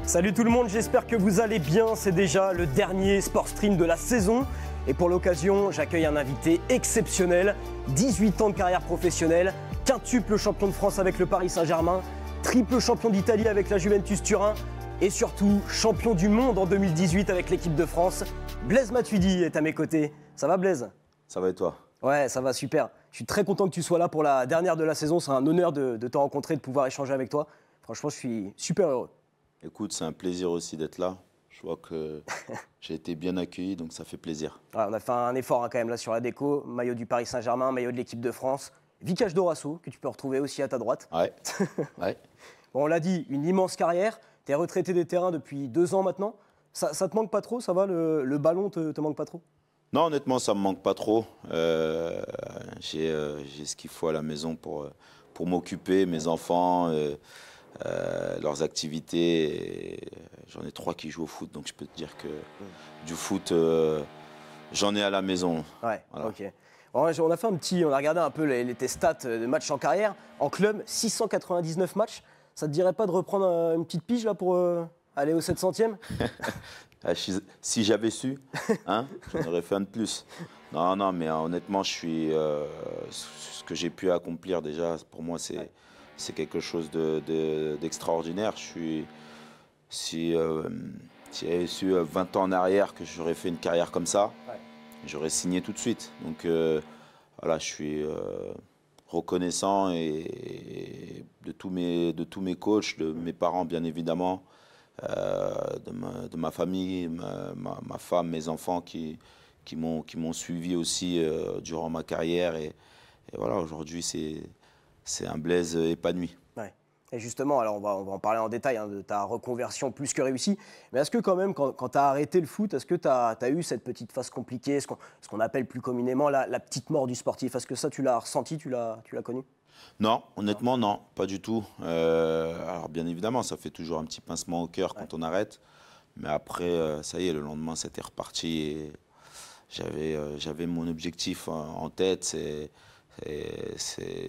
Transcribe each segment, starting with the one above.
Salut tout le monde, j'espère que vous allez bien. C'est déjà le dernier Sport Stream de la saison. Et pour l'occasion, j'accueille un invité exceptionnel. 18 ans de carrière professionnelle, quintuple champion de France avec le Paris Saint-Germain, triple champion d'Italie avec la Juventus Turin et surtout champion du monde en 2018 avec l'équipe de France. Blaise Matuidi est à mes côtés. Ça va Blaise? Ça va et toi? Ouais, ça va super. Je suis très content que tu sois là pour la dernière de la saison. C'est un honneur de te rencontrer, de pouvoir échanger avec toi. Franchement, je suis super heureux. Écoute, c'est un plaisir aussi d'être là. Je vois que j'ai été bien accueilli, donc ça fait plaisir. Ouais, on a fait un effort quand même là sur la déco. Maillot du Paris Saint-Germain, maillot de l'équipe de France. Vicage Dorasso, que tu peux retrouver aussi à ta droite. Ouais. Ouais. Bon, on l'a dit, une immense carrière. Tu es retraité des terrains depuis 2 ans maintenant. Ça te manque pas trop? Ça va, le ballon te manque pas trop? Non, honnêtement, ça me manque pas trop. J'ai ce qu'il faut à la maison pour m'occuper, mes enfants, leurs activités. J'en ai 3 qui jouent au foot, donc je peux te dire que du foot, j'en ai à la maison. Ouais, voilà. Ok. Bon, on a fait on a regardé un peu tes stats de matchs en carrière. En club, 699 matchs. Ça te dirait pas de reprendre une petite pige là pour aller au 700e? Si j'avais su, hein, j'en aurais fait un de plus. Non, mais honnêtement, je suis ce que j'ai pu accomplir déjà. Pour moi, c'est quelque chose d'extraordinaire. Si j'avais su 20 ans en arrière que j'aurais fait une carrière comme ça, j'aurais signé tout de suite. Donc voilà, je suis reconnaissant et de tous mes coachs, de mes parents bien évidemment. De ma famille, ma femme, mes enfants qui m'ont suivi aussi durant ma carrière. Et voilà, aujourd'hui, c'est un Blaise épanoui. Ouais. Et justement, alors on va en parler en détail de ta reconversion plus que réussie. Mais est-ce que quand même, quand tu as arrêté le foot, est-ce que tu as eu cette petite phase compliquée, ce qu'on appelle plus communément la petite mort du sportif? Est-ce que ça, tu l'as ressenti, tu l'as connu? Non, honnêtement, non, pas du tout. Alors bien évidemment, ça fait toujours un petit pincement au cœur quand on arrête. Mais après, ça y est, le lendemain, c'était reparti. Et j'avais mon objectif en tête. C'est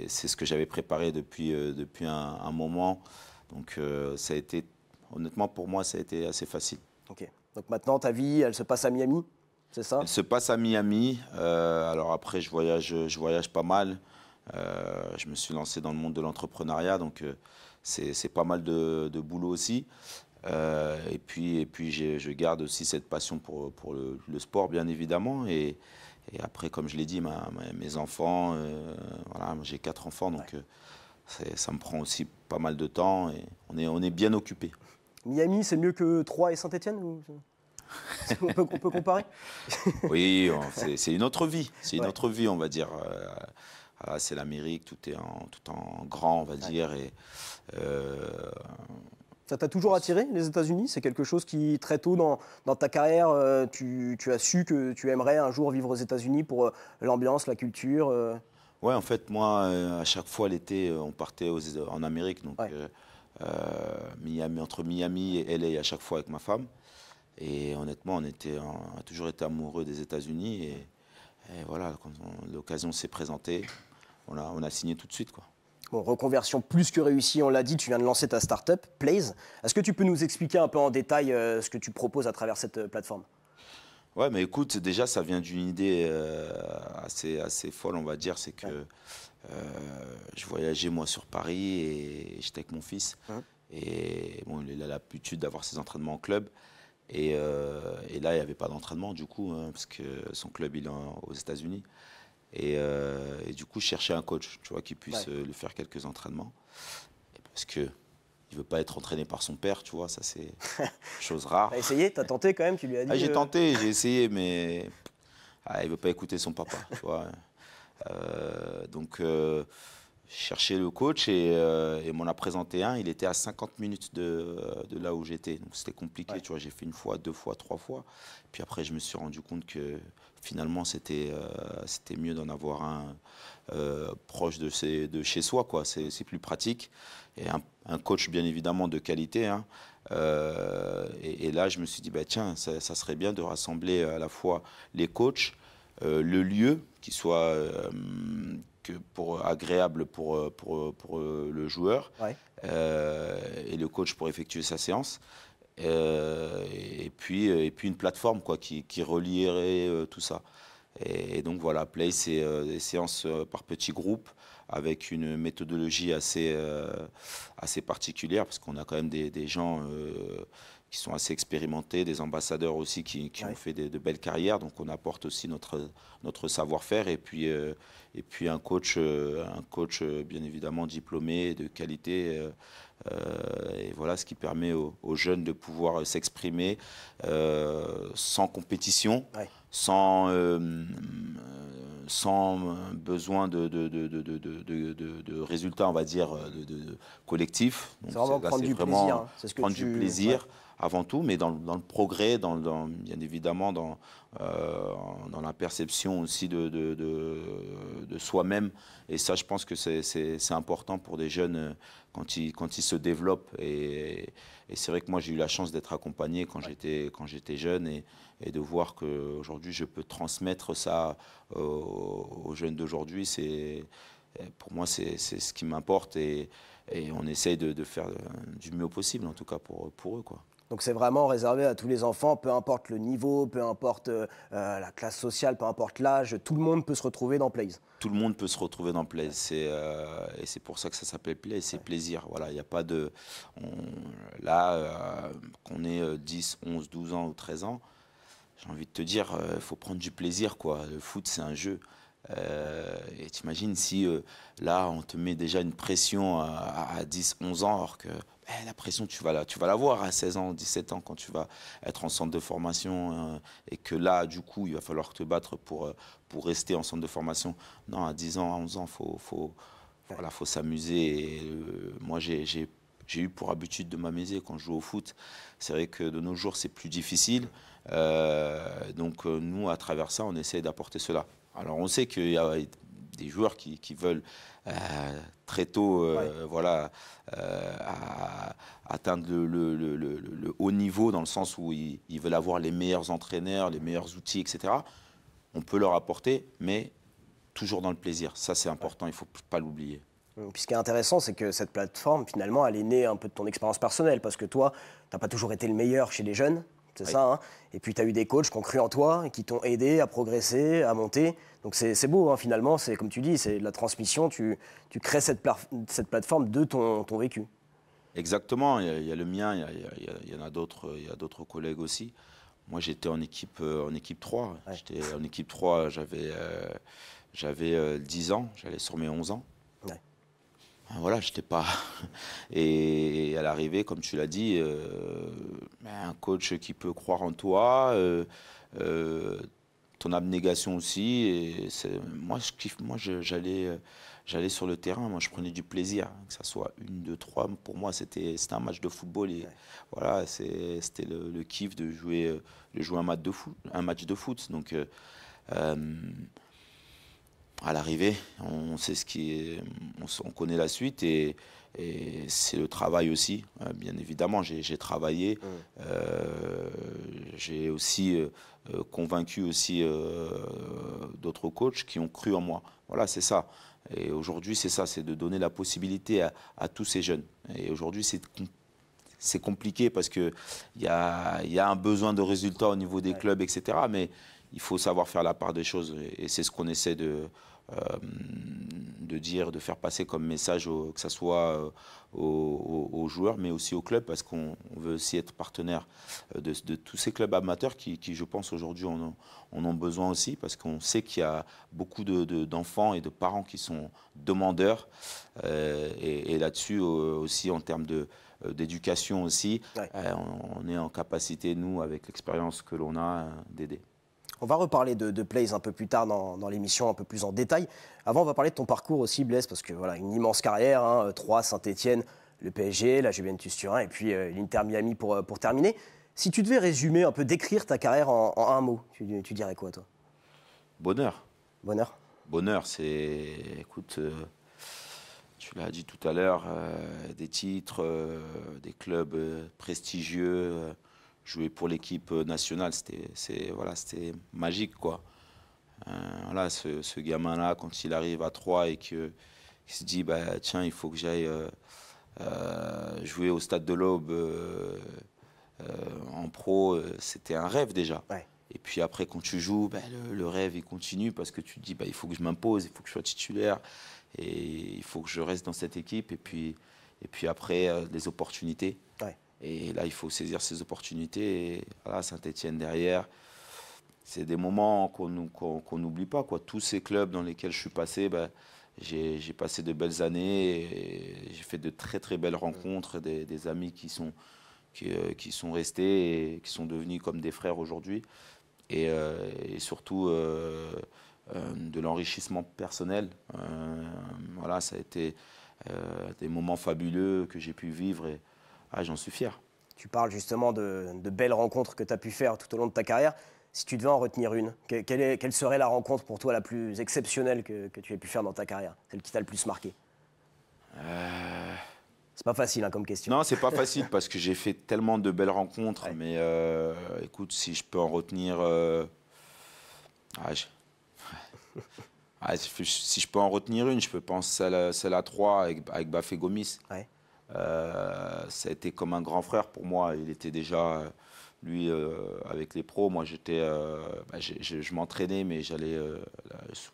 ce que j'avais préparé depuis un moment. Donc ça a été, honnêtement, pour moi, ça a été assez facile. Ok. Donc maintenant, ta vie, elle se passe à Miami, c'est ça? Elle se passe à Miami. Alors après, je voyage pas mal. Je me suis lancé dans le monde de l'entrepreneuriat, donc c'est pas mal de boulot aussi. Et puis je garde aussi cette passion pour le sport, bien évidemment. Et après, comme je l'ai dit, mes enfants, voilà, j'ai 4 enfants, donc ça me prend aussi pas mal de temps et on est bien occupés. Miami, c'est mieux que Troyes et Saint-Étienne ou... on peut comparer? Oui, c'est une autre vie. C'est une autre vie, on va dire. Voilà, c'est l'Amérique, tout est en grand, on va dire. Et, ça t'a toujours attiré, les États-Unis? C'est quelque chose qui, très tôt dans ta carrière, tu as su que tu aimerais un jour vivre aux États-Unis pour l'ambiance, la culture? Ouais, en fait, moi, à chaque fois l'été, on partait en Amérique. Donc, entre Miami et LA à chaque fois avec ma femme. Et honnêtement, on a toujours été amoureux des États-Unis. Et voilà, quand l'occasion s'est présentée, on a signé tout de suite, quoi. Bon, reconversion plus que réussie, on l'a dit, tu viens de lancer ta start-up, Plays. Est-ce que tu peux nous expliquer un peu en détail ce que tu proposes à travers cette plateforme? Ouais, mais écoute, déjà, ça vient d'une idée assez folle, on va dire. C'est que je voyageais, moi, sur Paris et j'étais avec mon fils. Et bon, il a l'habitude d'avoir ses entraînements en club. Et là, il n'y avait pas d'entraînement, du coup, parce que son club, il est aux États-Unis. Et du coup, je cherchais un coach, tu vois, qui puisse lui faire quelques entraînements. Et parce qu'il ne veut pas être entraîné par son père, tu vois, ça c'est chose rare. T'as essayé? T'as tenté quand même? Tu lui as dit? J'ai tenté, j'ai essayé, mais il ne veut pas écouter son papa, tu vois. Donc, je cherchais le coach et m'en a présenté un. Il était à 50 minutes de là où j'étais. Donc, c'était compliqué, tu vois. J'ai fait 1 fois, 2 fois, 3 fois. Puis après, je me suis rendu compte que finalement, c'était mieux d'en avoir un proche de chez soi, quoi. C'est plus pratique. Et un coach, bien évidemment, de qualité. Hein. Et là, je me suis dit, bah, tiens, ça serait bien de rassembler à la fois les coachs, le lieu qui soit agréable pour le joueur Ouais. et le coach pour effectuer sa séance. Et puis une plateforme quoi, qui relierait tout ça. Et donc voilà, Play, c'est des séances par petits groupes avec une méthodologie assez particulière parce qu'on a quand même des gens qui sont assez expérimentés, des ambassadeurs aussi qui Ouais. ont fait de belles carrières. Donc on apporte aussi notre savoir-faire et puis un coach bien évidemment diplômé de qualité. Et voilà ce qui permet aux jeunes de pouvoir s'exprimer sans compétition, Ouais. sans besoin de résultats, on va dire, collectifs. Donc C'est vraiment là, prendre c'est du vraiment plaisir. Hein. C'est ce que prendre du plaisir Ouais. avant tout, mais dans le progrès, bien évidemment dans la perception aussi de soi-même. Et ça, je pense que c'est important pour des jeunes quand ils se développent. Et c'est vrai que moi, j'ai eu la chance d'être accompagné quand j'étais jeune et de voir qu'aujourd'hui, je peux transmettre ça aux jeunes d'aujourd'hui. Pour moi, c'est ce qui m'importe et on essaye de faire du mieux possible, en tout cas pour eux, quoi. Donc c'est vraiment réservé à tous les enfants, peu importe le niveau, peu importe la classe sociale, peu importe l'âge, tout le monde peut se retrouver dans Plays. Tout le monde peut se retrouver dans Play. Et c'est pour ça que ça s'appelle Play, c'est plaisir. Voilà, il n'y a pas de... qu'on ait 10, 11, 12 ans ou 13 ans, j'ai envie de te dire, il faut prendre du plaisir, quoi. Le foot, c'est un jeu. Et t'imagines si là, on te met déjà une pression à 10, 11 ans, alors que la pression, tu vas la voir à 16 ans, 17 ans, quand tu vas être en centre de formation et que là, du coup, il va falloir te battre pour rester en centre de formation. Non, à 10 ans, à 11 ans, voilà, faut s'amuser. Et, moi, j'ai eu pour habitude de m'amuser quand je joue au foot. C'est vrai que de nos jours, c'est plus difficile. Donc, nous, à travers ça, on essaie d'apporter cela. Alors, on sait qu'il y a des joueurs qui veulent très tôt voilà, atteindre le haut niveau dans le sens où ils veulent avoir les meilleurs entraîneurs, les meilleurs outils, etc. On peut leur apporter, mais toujours dans le plaisir. Ça, c'est important, il ne faut pas l'oublier. Puis ce qui est intéressant, c'est que cette plateforme, finalement, elle est née un peu de ton expérience personnelle, parce que toi, tu n'as pas toujours été le meilleur chez les jeunes, c'est Oui. ça, hein. Et puis tu as eu des coachs qui ont cru en toi et qui t'ont aidé à progresser, à monter. Donc c'est beau, hein, finalement, c'est comme tu dis, c'est de la transmission, tu crées cette plateforme de ton vécu. Exactement, il y a le mien, il y en a d'autres collègues aussi. Moi, j'étais en équipe 3. Ouais. J'étais en équipe 3, j'avais 10 ans, j'allais sur mes 11 ans. Ouais. Voilà, j'étais pas. Et à l'arrivée, comme tu l'as dit, un coach qui peut croire en toi, ton abnégation aussi. Et moi, je kiffe. Moi, j'allais sur le terrain. Moi, je prenais du plaisir, que ça soit 1, 2, 3. Pour moi, c'était un match de football. Et voilà, c'était le kiff de jouer un match de foot. Donc, à l'arrivée, on sait on connaît la suite et c'est le travail aussi. Bien évidemment, j'ai travaillé, j'ai aussi convaincu aussi d'autres coachs qui ont cru en moi. Voilà, c'est ça. Et aujourd'hui, c'est ça, c'est de donner la possibilité à tous ces jeunes. Et aujourd'hui, c'est compliqué parce qu'il y a un besoin de résultats au niveau des clubs, etc. Mais il faut savoir faire la part des choses et c'est ce qu'on essaie de dire, de faire passer comme message, que ce soit aux joueurs, mais aussi aux clubs, parce qu'on veut aussi être partenaire de tous ces clubs amateurs qui je pense, aujourd'hui, en ont besoin aussi, parce qu'on sait qu'il y a beaucoup d'enfants et de parents qui sont demandeurs, et là-dessus aussi, en termes d'éducation aussi, on est en capacité, nous, avec l'expérience que l'on a, d'aider. On va reparler de Plays un peu plus tard dans l'émission, un peu plus en détail. Avant, on va parler de ton parcours aussi, Blaise, parce que voilà, une immense carrière, hein, 3, Saint-Etienne, le PSG, la Juventus Turin, et puis l'Inter Miami pour terminer. Si tu devais résumer, un peu décrire ta carrière en un mot, tu dirais quoi, toi? Bonheur. Bonheur. Bonheur, écoute, tu l'as dit tout à l'heure, des titres, des clubs prestigieux. Jouer pour l'équipe nationale, c'était magique, quoi. Voilà, ce gamin-là, quand il arrive à 3 et qu'il se dit, bah, tiens, il faut que j'aille jouer au Stade de l'Aube en pro, c'était un rêve déjà. Ouais. Et puis après, quand tu joues, bah, le rêve, il continue parce que tu te dis, bah, il faut que je m'impose, il faut que je sois titulaire et il faut que je reste dans cette équipe. Et puis après, les opportunités. Ouais. Et là, il faut saisir ces opportunités. Et voilà, Saint-Étienne derrière. C'est des moments qu'on n'oublie pas, quoi. Tous ces clubs dans lesquels je suis passé, bah, j'ai passé de belles années. Et j'ai fait de très, très belles rencontres, des amis qui sont restés et qui sont devenus comme des frères aujourd'hui. Et surtout de l'enrichissement personnel. Voilà, ça a été des moments fabuleux que j'ai pu vivre et j'en suis fier. Tu parles justement de belles rencontres que tu as pu faire tout au long de ta carrière. Si tu devais en retenir une, quelle serait la rencontre pour toi la plus exceptionnelle que tu aies pu faire dans ta carrière? Celle qui t'a le plus marqué? C'est pas facile hein, comme question. Non, c'est pas facile parce que j'ai fait tellement de belles rencontres. Ouais. Mais écoute, si je peux en retenir... si je peux en retenir une, je peux penser celle à 3 avec Bafé Gomis. Ouais. Ça a été comme un grand frère pour moi. Il était déjà, lui, avec les pros. Moi, je m'entraînais, mais j'allais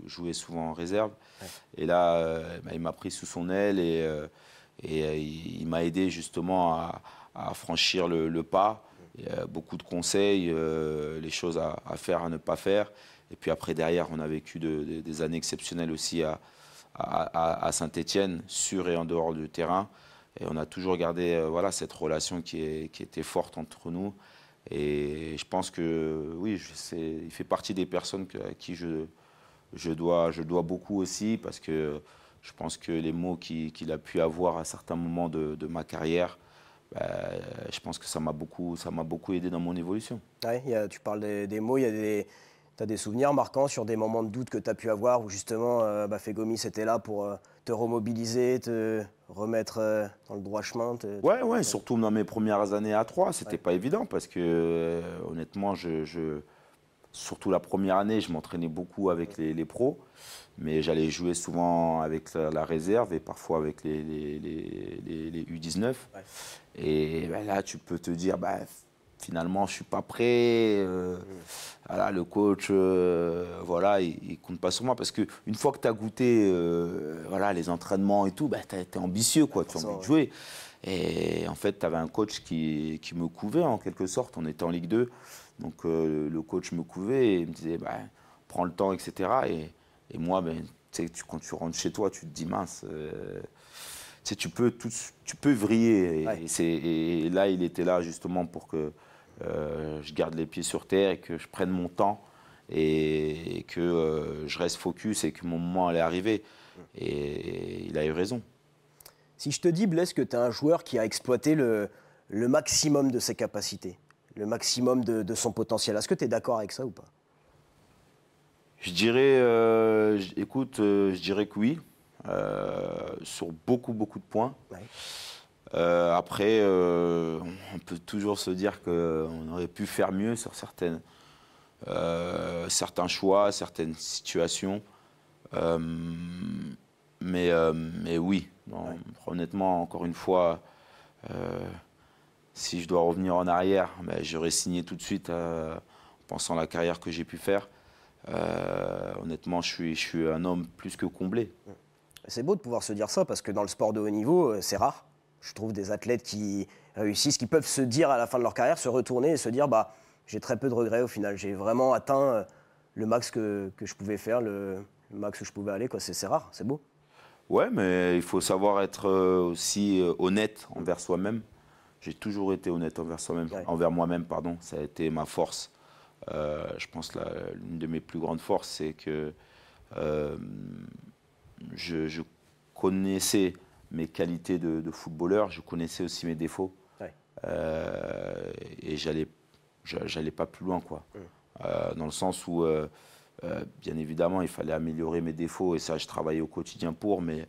jouer souvent en réserve. Ouais. Et là, il m'a pris sous son aile et il m'a aidé justement à franchir le pas. Beaucoup de conseils, les choses à faire, à ne pas faire. Et puis après, derrière, on a vécu des années exceptionnelles aussi à Saint-Étienne, sur et en dehors du terrain. Et on a toujours gardé voilà, cette relation qui était forte entre nous. Et je pense que oui, il fait partie des personnes à qui je dois beaucoup aussi, parce que je pense que les mots qu'il a pu avoir à certains moments de ma carrière, je pense que ça m'a beaucoup aidé dans mon évolution. Ouais, tu parles des mots, tu as des souvenirs marquants sur des moments de doute que tu as pu avoir où justement Bafé Gomis était là pour te remobiliser, te remettre dans le droit chemin. Ouais, surtout dans mes premières années à 3, c'était pas évident parce que honnêtement, surtout la première année, je m'entraînais beaucoup avec les pros, mais j'allais jouer souvent avec la réserve et parfois avec les U19. Ouais. Et là, tu peux te dire, finalement, je ne suis pas prêt. Voilà, le coach, voilà, il compte pas sur moi. Parce qu'une fois que tu as goûté voilà, les entraînements et tout, tu es ambitieux, quoi, tu as envie de jouer. Et en fait, tu avais un coach qui me couvait en quelque sorte. On était en Ligue 2. Donc le coach me couvait et il me disait, prends le temps, etc. Et moi, quand tu rentres chez toi, tu te dis, mince, tu peux vriller. Ouais. Et là, il était là justement pour que je garde les pieds sur terre et que je prenne mon temps et que je reste focus et que mon moment allait arriver. Et il a eu raison. Si je te dis, Blaise, que tu es un joueur qui a exploité le maximum de ses capacités, le maximum de son potentiel, est-ce que tu es d'accord avec ça ou pas? Je dirais, écoute, je dirais que oui, sur beaucoup de points. Ouais. Après, on peut toujours se dire qu'on aurait pu faire mieux sur certains choix, certaines situations. Mais oui, non, ouais. Honnêtement, encore une fois, si je dois revenir en arrière, j'aurais signé tout de suite en pensant à la carrière que j'ai pu faire. Honnêtement, je suis un homme plus que comblé. C'est beau de pouvoir se dire ça parce que dans le sport de haut niveau, c'est rare. Je trouve des athlètes qui réussissent, qui peuvent se dire à la fin de leur carrière, se retourner et se dire j'ai très peu de regrets au final. J'ai vraiment atteint le max que je pouvais faire, le max où je pouvais aller. C'est rare, c'est beau. Ouais, mais il faut savoir être aussi honnête envers soi-même. J'ai toujours été honnête envers envers moi-même, pardon. Ça a été ma force. Je pense l'une de mes plus grandes forces, c'est que je connaissais mes qualités de footballeur, je connaissais aussi mes défauts. Ouais. Et j'allais pas plus loin, quoi. Dans le sens où, bien évidemment, il fallait améliorer mes défauts, et ça, je travaillais au quotidien pour, mais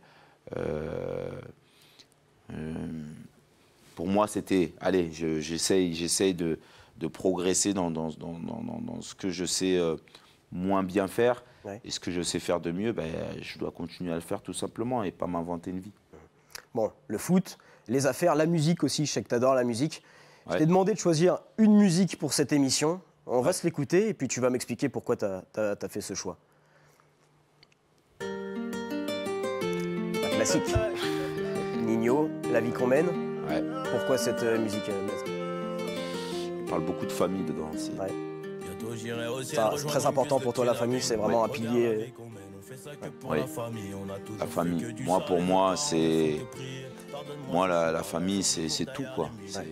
pour moi, c'était, allez, j'essaye de progresser dans ce que je sais moins bien faire. Ouais. Et ce que je sais faire de mieux, ben, je dois continuer à le faire tout simplement et pas m'inventer une vie. Bon, le foot, les affaires, la musique aussi, je sais que tu adores la musique. Je Ouais. t'ai demandé de choisir une musique pour cette émission. On va se l'écouter et puis tu vas m'expliquer pourquoi tu as fait ce choix. Un classique. Nino, La vie qu'on mène. Ouais. Pourquoi cette musique, Blaise? On parle beaucoup de famille dedans aussi. Ouais. Ça, c'est très important pour toi, la famille, c'est vraiment un pilier. Oui, la famille. Moi, pour moi, c'est... Moi, la famille, c'est tout, quoi.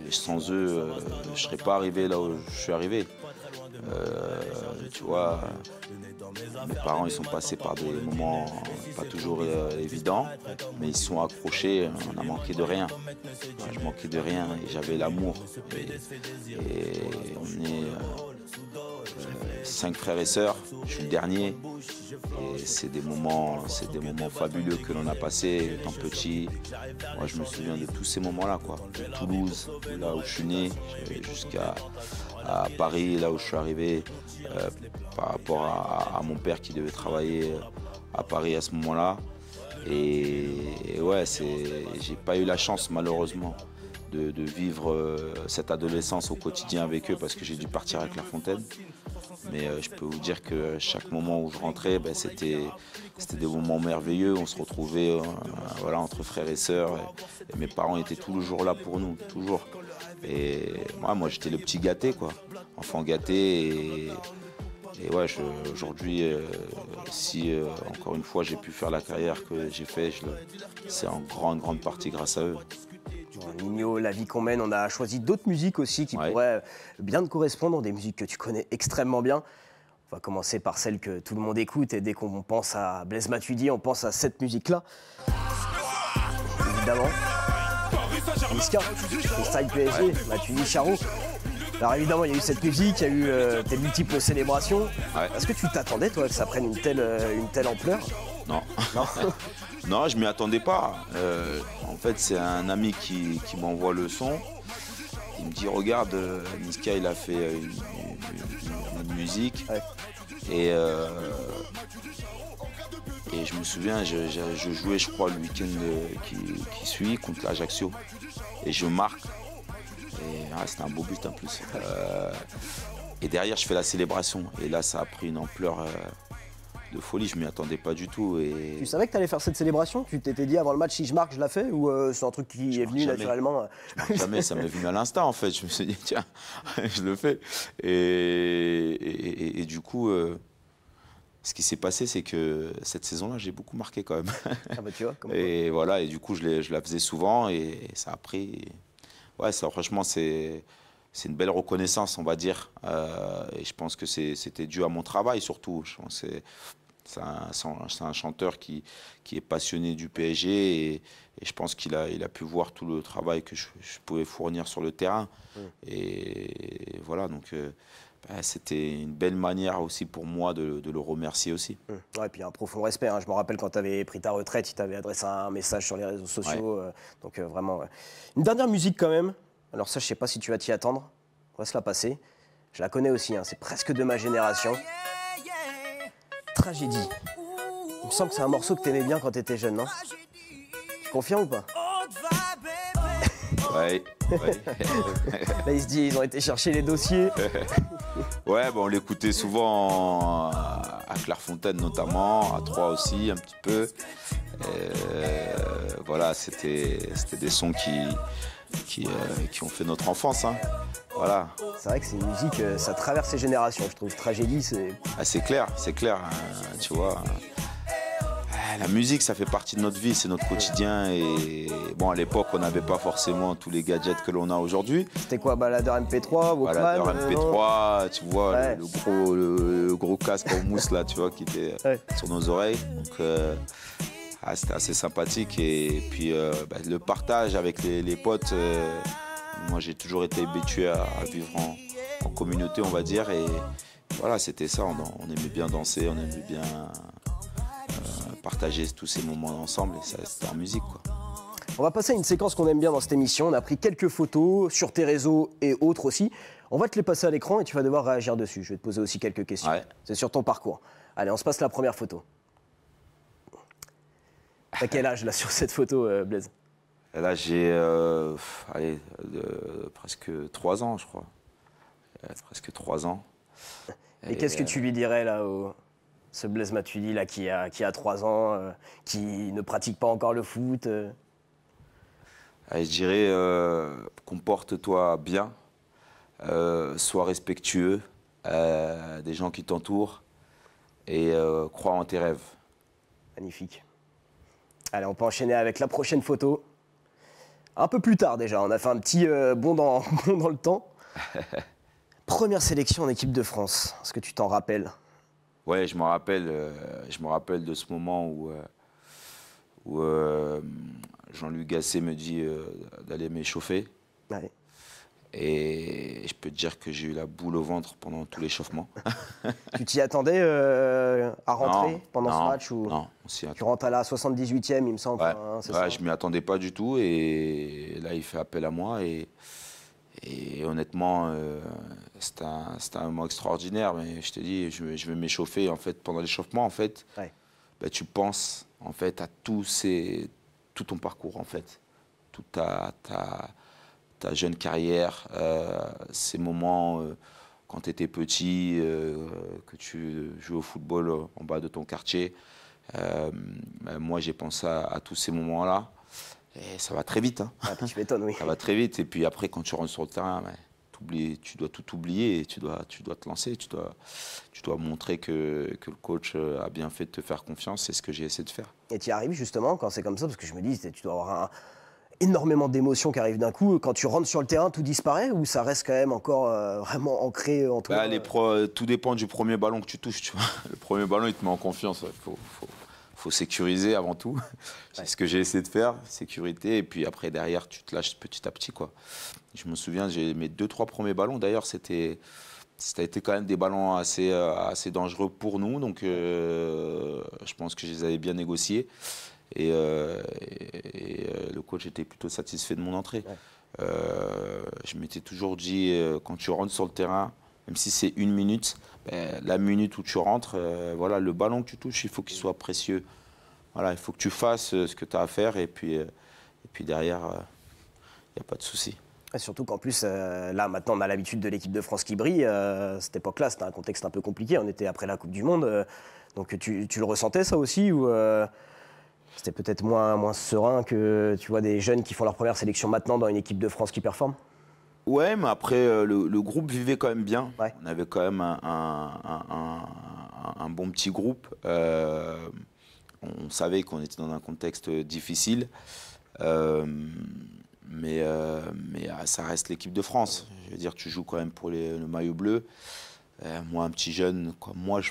Sans eux, je ne serais pas arrivé là où je suis arrivé. Tu vois, mes parents, ils sont passés par des moments pas toujours évidents, mais ils sont accrochés, on n'a manqué de rien. Je manquais de rien et j'avais l'amour. Et on est 5 frères et sœurs, je suis le dernier. Et c'est des moments fabuleux que l'on a passés étant petit. Moi, je me souviens de tous ces moments-là, quoi. De Toulouse, là où je suis né, jusqu'à Paris, là où je suis arrivé, par rapport à mon père qui devait travailler à Paris à ce moment-là. Et ouais, j'ai pas eu la chance, malheureusement, de vivre cette adolescence au quotidien avec eux parce que j'ai dû partir à Clairefontaine. Mais je peux vous dire que chaque moment où je rentrais, ben, c'était des moments merveilleux. On se retrouvait voilà, entre frères et sœurs. Et mes parents étaient toujours là pour nous, toujours. Et moi j'étais le petit gâté, quoi. Enfant gâté. Et ouais, aujourd'hui, si encore une fois j'ai pu faire la carrière que j'ai fait, c'est en grande partie grâce à eux. Nino, La vie qu'on mène, on a choisi d'autres musiques aussi qui pourraient bien te correspondre, des musiques que tu connais extrêmement bien. On va commencer par celle que tout le monde écoute et dès qu'on pense à Blaise Matuidi, on pense à cette musique-là. Évidemment. Niska, Freestyle PSG, Matuidi, Charo. Alors évidemment, il y a eu cette musique, il y a eu tes multiples célébrations. Ouais. Est-ce que tu t'attendais, toi, que ça prenne une telle ampleur? Non. Non. Non, je m'y attendais pas. En fait, c'est un ami qui m'envoie le son. Il me dit, regarde, Niska, il a fait une musique. Ouais. Et je me souviens, je jouais, je crois, le week-end qui suit contre l'Ajaccio. Et je marque. Et c'était un beau but en plus. Et derrière, je fais la célébration. Et là, ça a pris une ampleur de folie. Je m'y attendais pas du tout. Et... Tu savais que tu allais faire cette célébration? Tu t'étais dit avant le match, si je marque, je la fais? Ou c'est un truc qui est venu naturellement? Jamais, ça m'est venu à l'instant en fait. Je me suis dit, tiens, je le fais. Et du coup, ce qui s'est passé, c'est que cette saison-là, j'ai beaucoup marqué quand même. Ah bah tu vois, et voilà, et du coup, je la faisais souvent et ça a pris. Ouais, ça, franchement, c'est une belle reconnaissance, on va dire. Et je pense que c'était dû à mon travail surtout. Je pense que c'est un chanteur qui est passionné du PSG et je pense qu'il a pu voir tout le travail que je pouvais fournir sur le terrain. Et voilà, donc c'était une belle manière aussi pour moi de le remercier aussi. Ouais, et puis un profond respect. Hein. Je me rappelle quand tu avais pris ta retraite, il t'avait adressé un message sur les réseaux sociaux. Ouais. Donc vraiment. Une dernière musique quand même. Alors ça, je sais pas si tu vas t'y attendre. On va se la passer. Je la connais aussi, hein. C'est presque de ma génération. Tragédie. Il me semble que c'est un morceau que t'aimais bien quand t'étais jeune, non? Tu confirmes ou pas? Ouais. Là, il se dit, ils ont été chercher les dossiers. Ouais, on l'écoutait souvent à Clairefontaine notamment, à Troyes aussi un petit peu. Voilà, c'était des sons qui ont fait notre enfance. Hein. Voilà. C'est vrai que c'est une musique, ça traverse les générations, je trouve. Tragédie, c'est... Ah, c'est clair, tu vois. La musique, ça fait partie de notre vie, c'est notre quotidien. Et bon, à l'époque, on n'avait pas forcément tous les gadgets que l'on a aujourd'hui. C'était quoi, baladeur MP3, Walkman? Baladeur MP3, tu vois, ouais. le gros casque en mousse là, tu vois, qui était sur nos oreilles. Donc, c'était assez sympathique. Et puis, le partage avec les potes, moi, j'ai toujours été habitué à vivre en communauté, on va dire. Et voilà, c'était ça. On aimait bien danser, on aimait bien partager tous ces moments ensemble. Et ça, c'était en musique, quoi. On va passer à une séquence qu'on aime bien dans cette émission. On a pris quelques photos sur tes réseaux et autres aussi. On va te les passer à l'écran et tu vas devoir réagir dessus. Je vais te poser aussi quelques questions. Ouais. C'est sur ton parcours. Allez, on se passe la première photo. T'as quel âge là sur cette photo, Blaise? Là, j'ai presque 3 ans, je crois. Presque 3 ans. Et qu'est-ce que tu lui dirais là ce Blaise Matuidi là qui a 3 ans, qui ne pratique pas encore le foot Je dirais, comporte-toi bien, sois respectueux des gens qui t'entourent et crois en tes rêves. Magnifique. Allez, on peut enchaîner avec la prochaine photo. Un peu plus tard déjà, on a fait un petit bond dans le temps. Première sélection en équipe de France, est-ce que tu t'en rappelles? Ouais, je me rappelle de ce moment où Jean-Luc Gasset me dit d'aller m'échauffer. Ouais. Et je peux te dire que j'ai eu la boule au ventre pendant tout l'échauffement. Tu t'y attendais à rentrer pendant ce match ou... Non, Tu rentres à la 78e, il me semble. Ouais, Hein, c'est ouais, ça. je m'y attendais pas du tout et là il fait appel à moi et honnêtement c'était un moment extraordinaire, mais je te dis je vais m'échauffer en fait pendant l'échauffement en fait. Ouais. Bah, tu penses en fait à tout ton parcours en fait, toute ta jeune carrière, ces moments quand tu étais petit, que tu jouais au football en bas de ton quartier. Moi, j'ai pensé à tous ces moments-là. Et ça va très vite. Hein. Ah, tu m'étonnes, oui. Ça va très vite. Et puis après, quand tu rentres sur le terrain, tu dois tout oublier et tu dois te lancer. Tu dois montrer que le coach a bien fait de te faire confiance. C'est ce que j'ai essayé de faire. Et tu y arrives justement quand c'est comme ça, parce que je me dis, tu dois avoir énormément d'émotions qui arrivent d'un coup. Quand tu rentres sur le terrain, tout disparaît ou ça reste quand même encore vraiment ancré en toi? Tout dépend du premier ballon que tu touches. Tu vois. Le premier ballon, il te met en confiance. Il faut sécuriser avant tout. C'est ce que j'ai essayé de faire, sécurité. Et puis après, derrière, tu te lâches petit à petit, quoi. Je me souviens, mes 2-3 premiers ballons, d'ailleurs, ça a été quand même des ballons assez dangereux pour nous. Donc, je pense que je les avais bien négociés. Et le coach était plutôt satisfait de mon entrée. Ouais. Je m'étais toujours dit, quand tu rentres sur le terrain, même si c'est 1 minute, la minute où tu rentres, voilà, le ballon que tu touches, il faut qu'il soit précieux. Voilà, il faut que tu fasses ce que tu as à faire et puis derrière, il n'y a pas de souci. Et surtout qu'en plus, là, maintenant, on a l'habitude de l'équipe de France qui brille. Cette époque-là, c'était un contexte un peu compliqué. On était après la Coupe du Monde. Donc, tu le ressentais, ça aussi ou c'était peut-être moins serein que, tu vois, des jeunes qui font leur première sélection maintenant dans une équipe de France qui performe? Ouais, mais après, le groupe vivait quand même bien. Ouais. On avait quand même un bon petit groupe. On savait qu'on était dans un contexte difficile. Mais ça reste l'équipe de France. Je veux dire, tu joues quand même pour le maillot bleu. Moi, un petit jeune comme moi,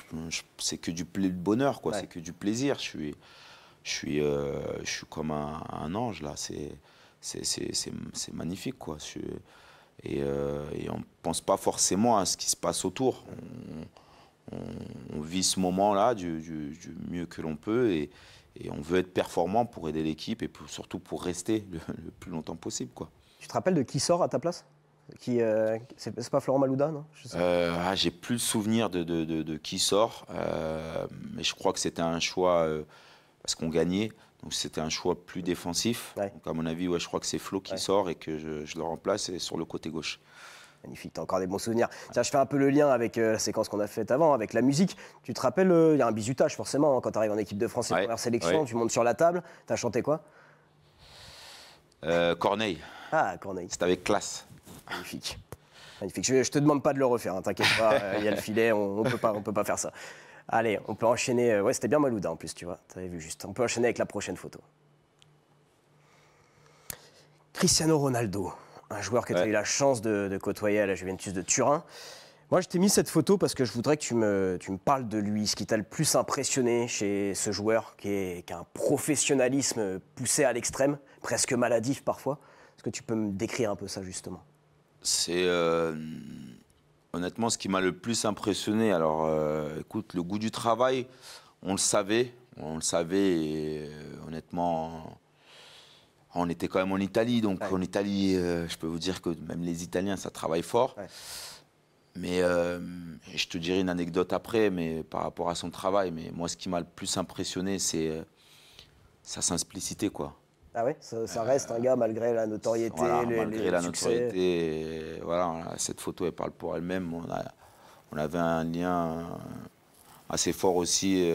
c'est que du bonheur, quoi. Ouais. C'est que du plaisir. Je suis comme un ange, là. C'est magnifique, quoi. Et on ne pense pas forcément à ce qui se passe autour. On vit ce moment-là du mieux que l'on peut et on veut être performant pour aider l'équipe et surtout pour rester le plus longtemps possible, quoi. Tu te rappelles de qui sort à ta place? C'est pas Florent Malouda, non? J'ai plus le souvenir de qui sort, mais je crois que c'était un choix parce qu'on gagnait, donc c'était un choix plus défensif. Ouais. Donc à mon avis, je crois que c'est Flo qui sort et que je le remplace sur le côté gauche. Magnifique, t'as encore des bons souvenirs. Tiens, je fais un peu le lien avec la séquence qu'on a faite avant, avec la musique. Tu te rappelles, il y a un bizutage forcément, hein, quand tu arrives en équipe de France et première sélection, tu montes sur la table, t'as chanté quoi? Corneille. Ah, Corneille. C'était avec classe. Magnifique. Magnifique. Je te demande pas de le refaire, hein, t'inquiète pas, il y a le filet, on peut pas faire ça. Allez, on peut enchaîner. Ouais, c'était bien Malouda en plus, tu vois, t'avais vu juste. On peut enchaîner avec la prochaine photo. Cristiano Ronaldo. Un joueur que tu as eu la chance de côtoyer à la Juventus de Turin. Moi, je t'ai mis cette photo parce que je voudrais que tu me parles de lui, ce qui t'a le plus impressionné chez ce joueur qui a un professionnalisme poussé à l'extrême, presque maladif parfois. Est-ce que tu peux me décrire un peu ça, justement? C'est honnêtement ce qui m'a le plus impressionné. Alors, écoute, le goût du travail, on le savait et honnêtement... On était quand même en Italie, donc Ouais. en Italie, je peux vous dire que même les Italiens, ça travaille fort. Ouais. Mais je te dirai une anecdote après, mais par rapport à son travail. Mais moi, ce qui m'a le plus impressionné, c'est sa simplicité, quoi. Ah ouais, ça reste un gars malgré la notoriété, Voilà, malgré les la succès. notoriété, voilà, cette photo, elle parle pour elle-même. On avait un lien assez fort aussi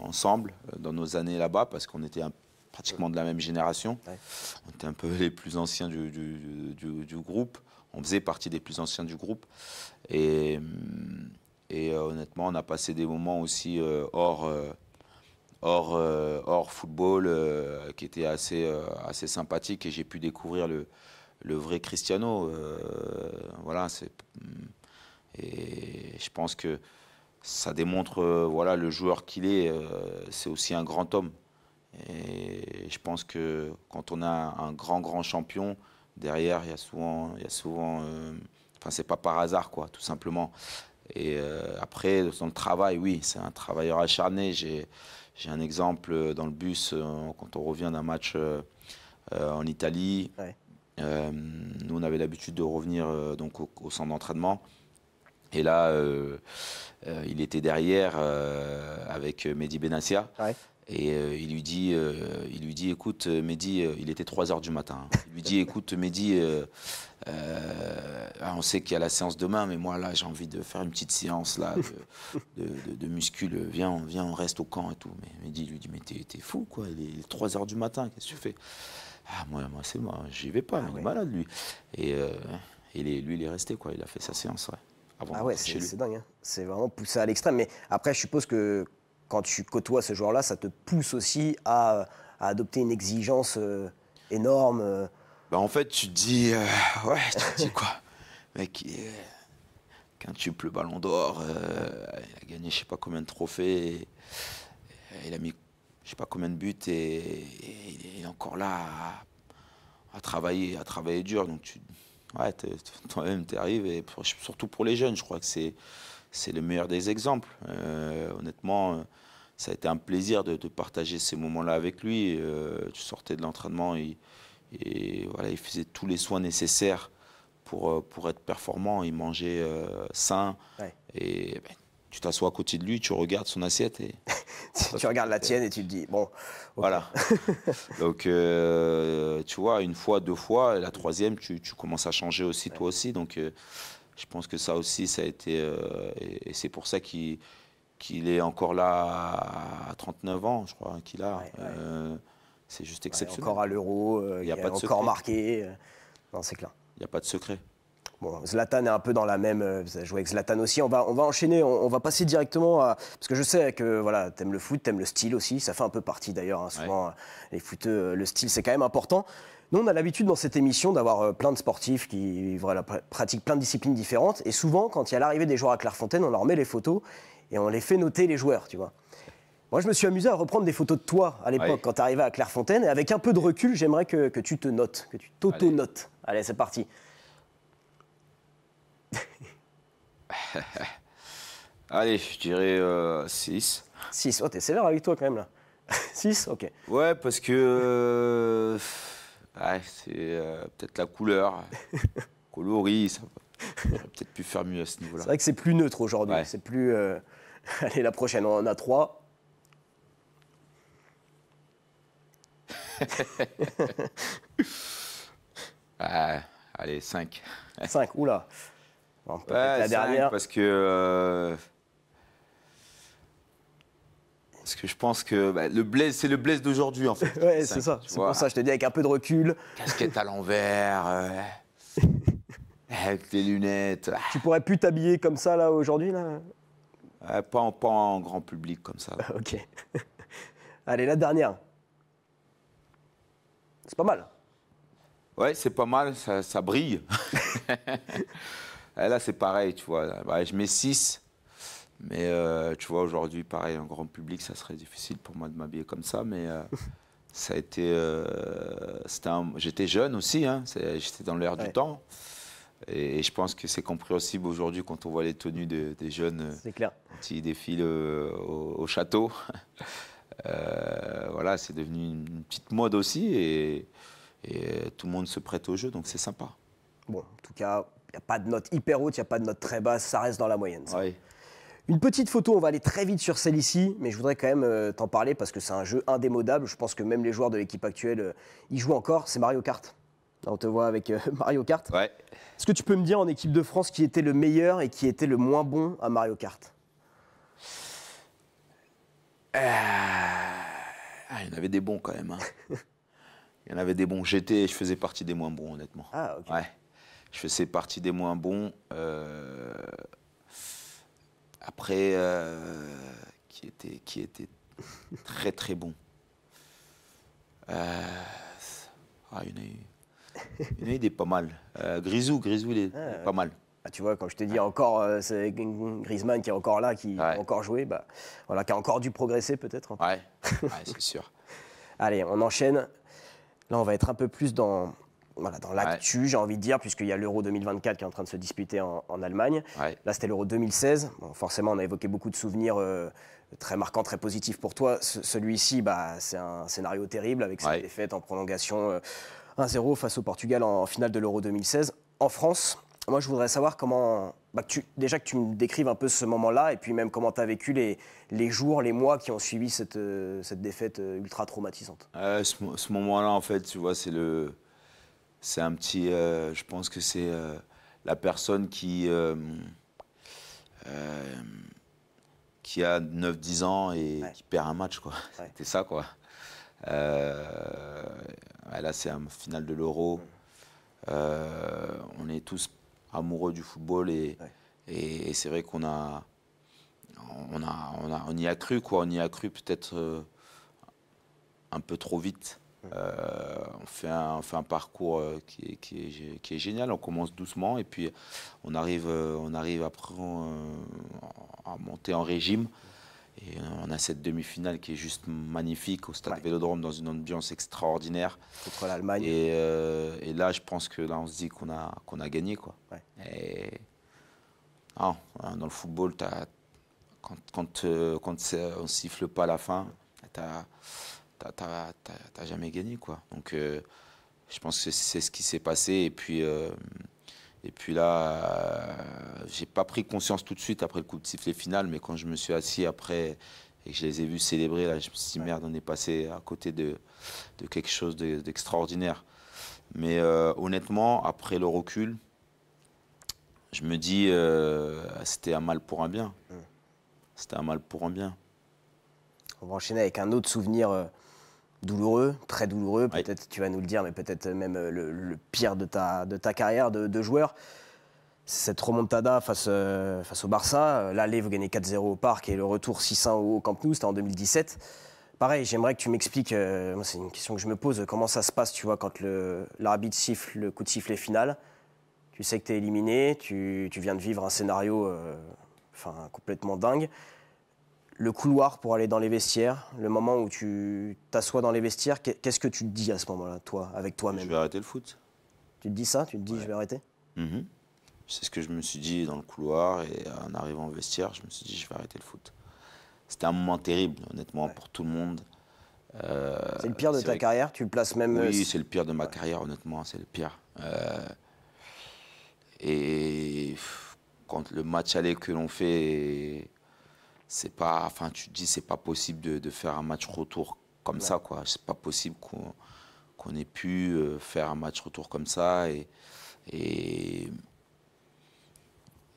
ensemble dans nos années là-bas, parce qu'on était pratiquement de la même génération. Ouais. On était un peu les plus anciens du groupe. On faisait partie des plus anciens du groupe. Et, honnêtement, on a passé des moments aussi hors football qui étaient assez sympathiques. Et j'ai pu découvrir le vrai Cristiano. Voilà, et je pense que ça démontre voilà, le joueur qu'il est. C'est aussi un grand homme. Et je pense que quand on a un grand champion, derrière, il y a souvent enfin, c'est pas par hasard, quoi, tout simplement. Et après, dans le travail, oui, c'est un travailleur acharné. J'ai un exemple dans le bus, quand on revient d'un match en Italie. Ouais. Nous, on avait l'habitude de revenir donc au centre d'entraînement. Et là, il était derrière avec Mehdi Benassia. Ouais. Et il lui dit, écoute, Mehdi, il était 3 heures du matin. Hein. Il lui dit, écoute, Mehdi, on sait qu'il y a la séance demain, mais moi, là, j'ai envie de faire une petite séance là, de muscule. Viens, on reste au camp et tout. Mais Mehdi lui dit, mais t'es fou, quoi. Il est 3 heures du matin, qu'est-ce que tu fais? Ah, moi c'est moi, j'y vais pas, il est malade, lui. Et lui, il est resté, quoi. Il a fait sa séance, ouais. Ah ouais, c'est dingue. Hein. C'est vraiment poussé à l'extrême. Mais après, je suppose que quand tu côtoies ce joueur-là, ça te pousse aussi à adopter une exigence énorme. Bah, en fait, tu te dis, ouais, tu te dis quoi? Mec, quintuple Ballon d'Or, il a gagné je sais pas combien de trophées, il a mis je sais pas combien de buts et il est encore là à travailler dur. Donc ouais, toi-même, tu arrives, et surtout pour les jeunes, je crois que c'est le meilleur des exemples. Honnêtement, ça a été un plaisir de partager ces moments-là avec lui. Tu sortais de l'entraînement et voilà, il faisait tous les soins nécessaires pour être performant. Il mangeait sain. Ouais. Et ben, tu t'assois à côté de lui, tu regardes son assiette et tu regardes la tienne et tu te dis bon. Okay. Voilà. Donc tu vois, une fois, 2 fois, et la troisième, tu commences à changer aussi, toi aussi. Donc je pense que ça aussi, ça a été et c'est pour ça qu'il est encore là à 39 ans, je crois qu'il a. C'est juste exceptionnel. Encore à l'Euro, il a encore secret. Marqué. Non, c'est clair. Il n'y a pas de secret. Bon, Zlatan est un peu dans la même. Vous avez joué avec Zlatan aussi. On va enchaîner. On va passer directement à. Parce que je sais que voilà, t'aimes le foot, t'aimes le style aussi. Ça fait un peu partie d'ailleurs. Hein, souvent, les footeux, le style, c'est quand même important. Nous, on a l'habitude dans cette émission d'avoir plein de sportifs qui voilà, pratiquent plein de disciplines différentes. Et souvent, quand il y a l'arrivée des joueurs à Clairefontaine, on leur met les photos et on les fait noter les joueurs, tu vois. Moi, je me suis amusé à reprendre des photos de toi à l'époque quand tu arrivais à Clairefontaine. Et avec un peu de recul, j'aimerais que tu te notes, que tu t'auto-notes. Allez, c'est parti. Allez, je dirais 6. 6, oh, t'es sévère avec toi quand même là. 6, ok. Ouais, parce que c'est peut-être la couleur, coloris, ça j'aurais peut-être pu faire mieux à ce niveau-là. C'est vrai que c'est plus neutre aujourd'hui, c'est plus... Allez, la prochaine, on en a 3. Allez, 5. 5, oula. Bon, peut-être la dernière. Parce que je pense que c'est le Blaise d'aujourd'hui, en fait. Ouais, c'est ça. C'est pour ça que je te dis avec un peu de recul. Casquette à l'envers, avec les lunettes. Tu pourrais plus t'habiller comme ça, là, aujourd'hui, là? Pas en grand public, comme ça. Ok. Allez, la dernière. C'est pas mal. Ouais, c'est pas mal, ça brille. Là, c'est pareil, tu vois. Je mets 6. Mais tu vois, aujourd'hui, pareil, en grand public, ça serait difficile pour moi de m'habiller comme ça. Mais ça a été... j'étais jeune aussi, hein, j'étais dans l'air du temps. Et je pense que c'est compréhensible aujourd'hui quand on voit les tenues des jeunes qui défilent au château. Voilà, c'est devenu une petite mode aussi. Et tout le monde se prête au jeu, donc c'est sympa. Bon, en tout cas, il n'y a pas de note hyper haute, il n'y a pas de note très basse, ça reste dans la moyenne. Ouais. Une petite photo, on va aller très vite sur celle-ci, mais je voudrais quand même t'en parler parce que c'est un jeu indémodable. Je pense que même les joueurs de l'équipe actuelle y jouent encore. C'est Mario Kart. Là, on te voit avec Mario Kart. Ouais. Est-ce que tu peux me dire en équipe de France qui était le meilleur et qui était le moins bon à Mario Kart? Il y en avait des bons quand même. Hein. Il y en avait des bons. Je faisais partie des moins bons, honnêtement. Ah, ok. Ouais. Je faisais partie des moins bons. Après, qui était très très bon. Il y en a eu des pas mal. Grisou, il est pas mal. Ah, tu vois, quand je te dis encore, c'est Griezmann qui est encore là, qui a encore joué, bah, voilà, qui a encore dû progresser peut-être. Ouais, c'est sûr. Allez, on enchaîne. Là, on va être un peu plus dans l'actu, j'ai envie de dire, puisqu'il y a l'Euro 2024 qui est en train de se disputer en Allemagne. Ouais. Là, c'était l'Euro 2016. Bon, forcément, on a évoqué beaucoup de souvenirs très marquants, très positifs pour toi. Celui-ci, bah, c'est un scénario terrible avec cette défaite en prolongation 1-0 face au Portugal en finale de l'Euro 2016. En France, moi, je voudrais savoir comment... déjà que tu me décrives un peu ce moment-là, et puis même comment tu as vécu les jours, les mois qui ont suivi cette défaite ultra traumatisante. Ce moment-là, en fait, tu vois, c'est un petit... je pense que c'est la personne qui a 9-10 ans et qui perd un match, quoi. Ouais. C'était ça, quoi. Là, c'est un final de l'Euro. On est tous amoureux du football et c'est vrai qu'on on y a cru, quoi. On y a cru peut-être un peu trop vite. On fait un parcours qui est génial. On commence doucement et puis on arrive après à monter en régime. Et on a cette demi-finale qui est juste magnifique au Stade Vélodrome dans une ambiance extraordinaire. Contre l'Allemagne. Et là, je pense que là, on se dit qu'on a gagné, quoi. Ouais. Et dans le football, quand on siffle pas à la fin, t'as jamais gagné, quoi. Donc, je pense que c'est ce qui s'est passé. Et puis là, j'ai pas pris conscience tout de suite après le coup de sifflet final, mais quand je me suis assis après et que je les ai vus célébrer, là, je me suis dit, merde, on est passé à côté de quelque chose d'extraordinaire. Mais honnêtement, après le recul, je me dis, c'était un mal pour un bien. C'était un mal pour un bien. On va enchaîner avec un autre souvenir douloureux, très douloureux, peut-être tu vas nous le dire, mais peut-être même le pire de ta carrière de joueur. Cette remontada face au Barça, l'aller, vous gagnez 4-0 au Parc et le retour 6-1 au Camp Nou, c'était en 2017. Pareil, j'aimerais que tu m'expliques, moi c'est une question que je me pose, comment ça se passe, tu vois, quand l'arbitre siffle le coup de sifflet final. Tu sais que tu es éliminé, tu viens de vivre un scénario complètement dingue. Le couloir pour aller dans les vestiaires, le moment où tu t'assois dans les vestiaires, qu'est-ce que tu te dis à ce moment-là, toi, avec toi-même? Je vais arrêter le foot. Tu te dis ça? Tu te dis je vais arrêter? C'est ce que je me suis dit dans le couloir et en arrivant au vestiaire, je me suis dit je vais arrêter le foot. C'était un moment terrible, honnêtement, pour tout le monde. C'est le pire de ta carrière? Tu le places même... Oui, c'est le pire de ma carrière, honnêtement, c'est le pire. Et quand le match aller que l'on fait... C'est pas, tu te dis c'est pas possible de faire un match retour comme ça, quoi. C'est pas possible qu'on ait pu faire un match retour comme ça et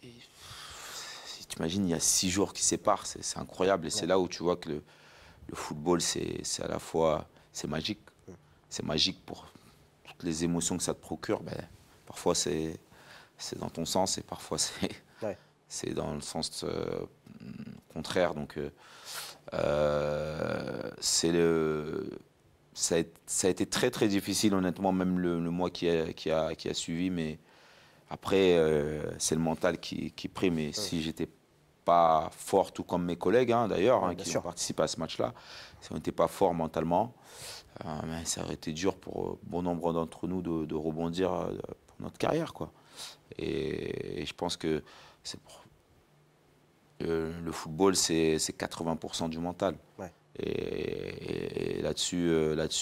si tu imagines, il y a 6 jours qui séparent, c'est incroyable et c'est là où tu vois que le football c'est à la fois c'est magique pour toutes les émotions que ça te procure. Parfois c'est dans ton sens et parfois c'est dans le sens contraire. Donc, ça a été très très difficile, honnêtement, même le mois qui a suivi. Mais après, c'est le mental qui prime. Et si j'étais pas fort, tout comme mes collègues, d'ailleurs, qui ont participé à ce match-là, si on n'était pas fort mentalement, ça aurait été dur pour bon nombre d'entre nous de rebondir pour notre carrière, quoi. Et je pense que le football, c'est 80% du mental. Ouais. Et là-dessus,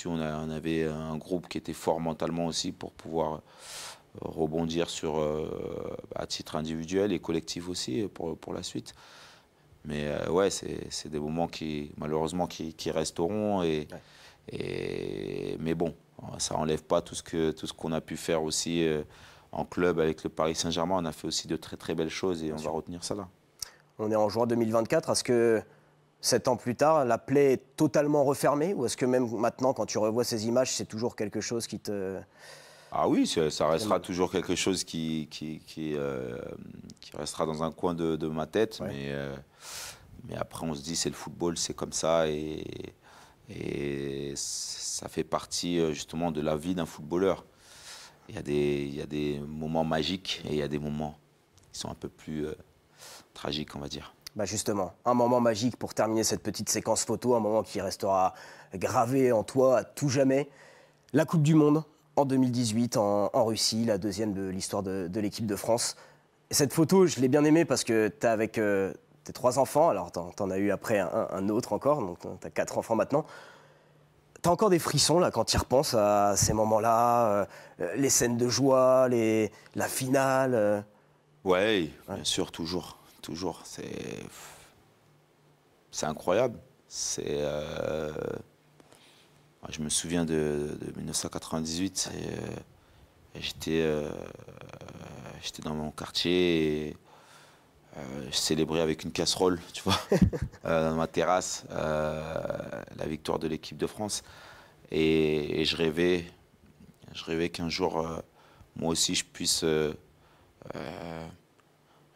on avait un groupe qui était fort mentalement aussi pour pouvoir rebondir sur à titre individuel et collectif aussi pour la suite. Mais ouais, c'est des moments qui malheureusement qui resteront mais bon, ça enlève pas tout ce qu'on a pu faire aussi en club avec le Paris Saint-Germain. On a fait aussi de très très belles choses et on va retenir ça là. On est en juin 2024. Est-ce que 7 ans plus tard, la plaie est totalement refermée, ou est-ce que même maintenant, quand tu revois ces images, c'est toujours quelque chose qui te... Ah oui, ça restera toujours quelque chose qui restera dans un coin de ma tête. Ouais. Mais après, on se dit, c'est le football, c'est comme ça. Et ça fait partie justement de la vie d'un footballeur. Il y a des moments magiques et il y a des moments qui sont un peu plus tragiques, on va dire. Bah justement, un moment magique pour terminer cette petite séquence photo, un moment qui restera gravé en toi à tout jamais. La Coupe du Monde en 2018 en Russie, la deuxième de l'histoire de l'équipe de France. Et cette photo, je l'ai bien aimée parce que tu es avec tes 3 enfants, alors tu en as eu après un autre encore, donc tu as 4 enfants maintenant. Tu as encore des frissons là, quand tu y repenses à ces moments-là, les scènes de joie, la finale Oui, bien sûr, toujours. C'est incroyable. Je me souviens de 1998. J'étais dans mon quartier et je célébrais avec une casserole, tu vois, dans ma terrasse, la victoire de l'équipe de France. Et je rêvais qu'un jour, moi aussi, je puisse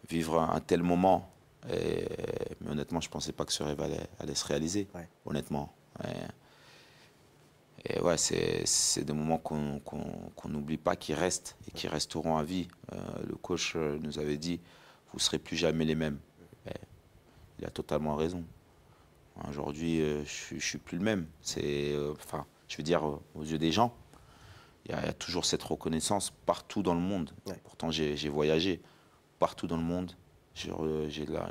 vivre un tel moment. Mais honnêtement, je ne pensais pas que ce rêve allait se réaliser, honnêtement. Et ouais, c'est des moments qu'on n'oublie pas, qui restent et qui resteront à vie. Le coach nous avait dit, vous ne serez plus jamais les mêmes. Et il a totalement raison. Aujourd'hui, je ne suis plus le même. Je veux dire, aux yeux des gens, il y a toujours cette reconnaissance partout dans le monde. Ouais. Pourtant, j'ai voyagé partout dans le monde. J'ai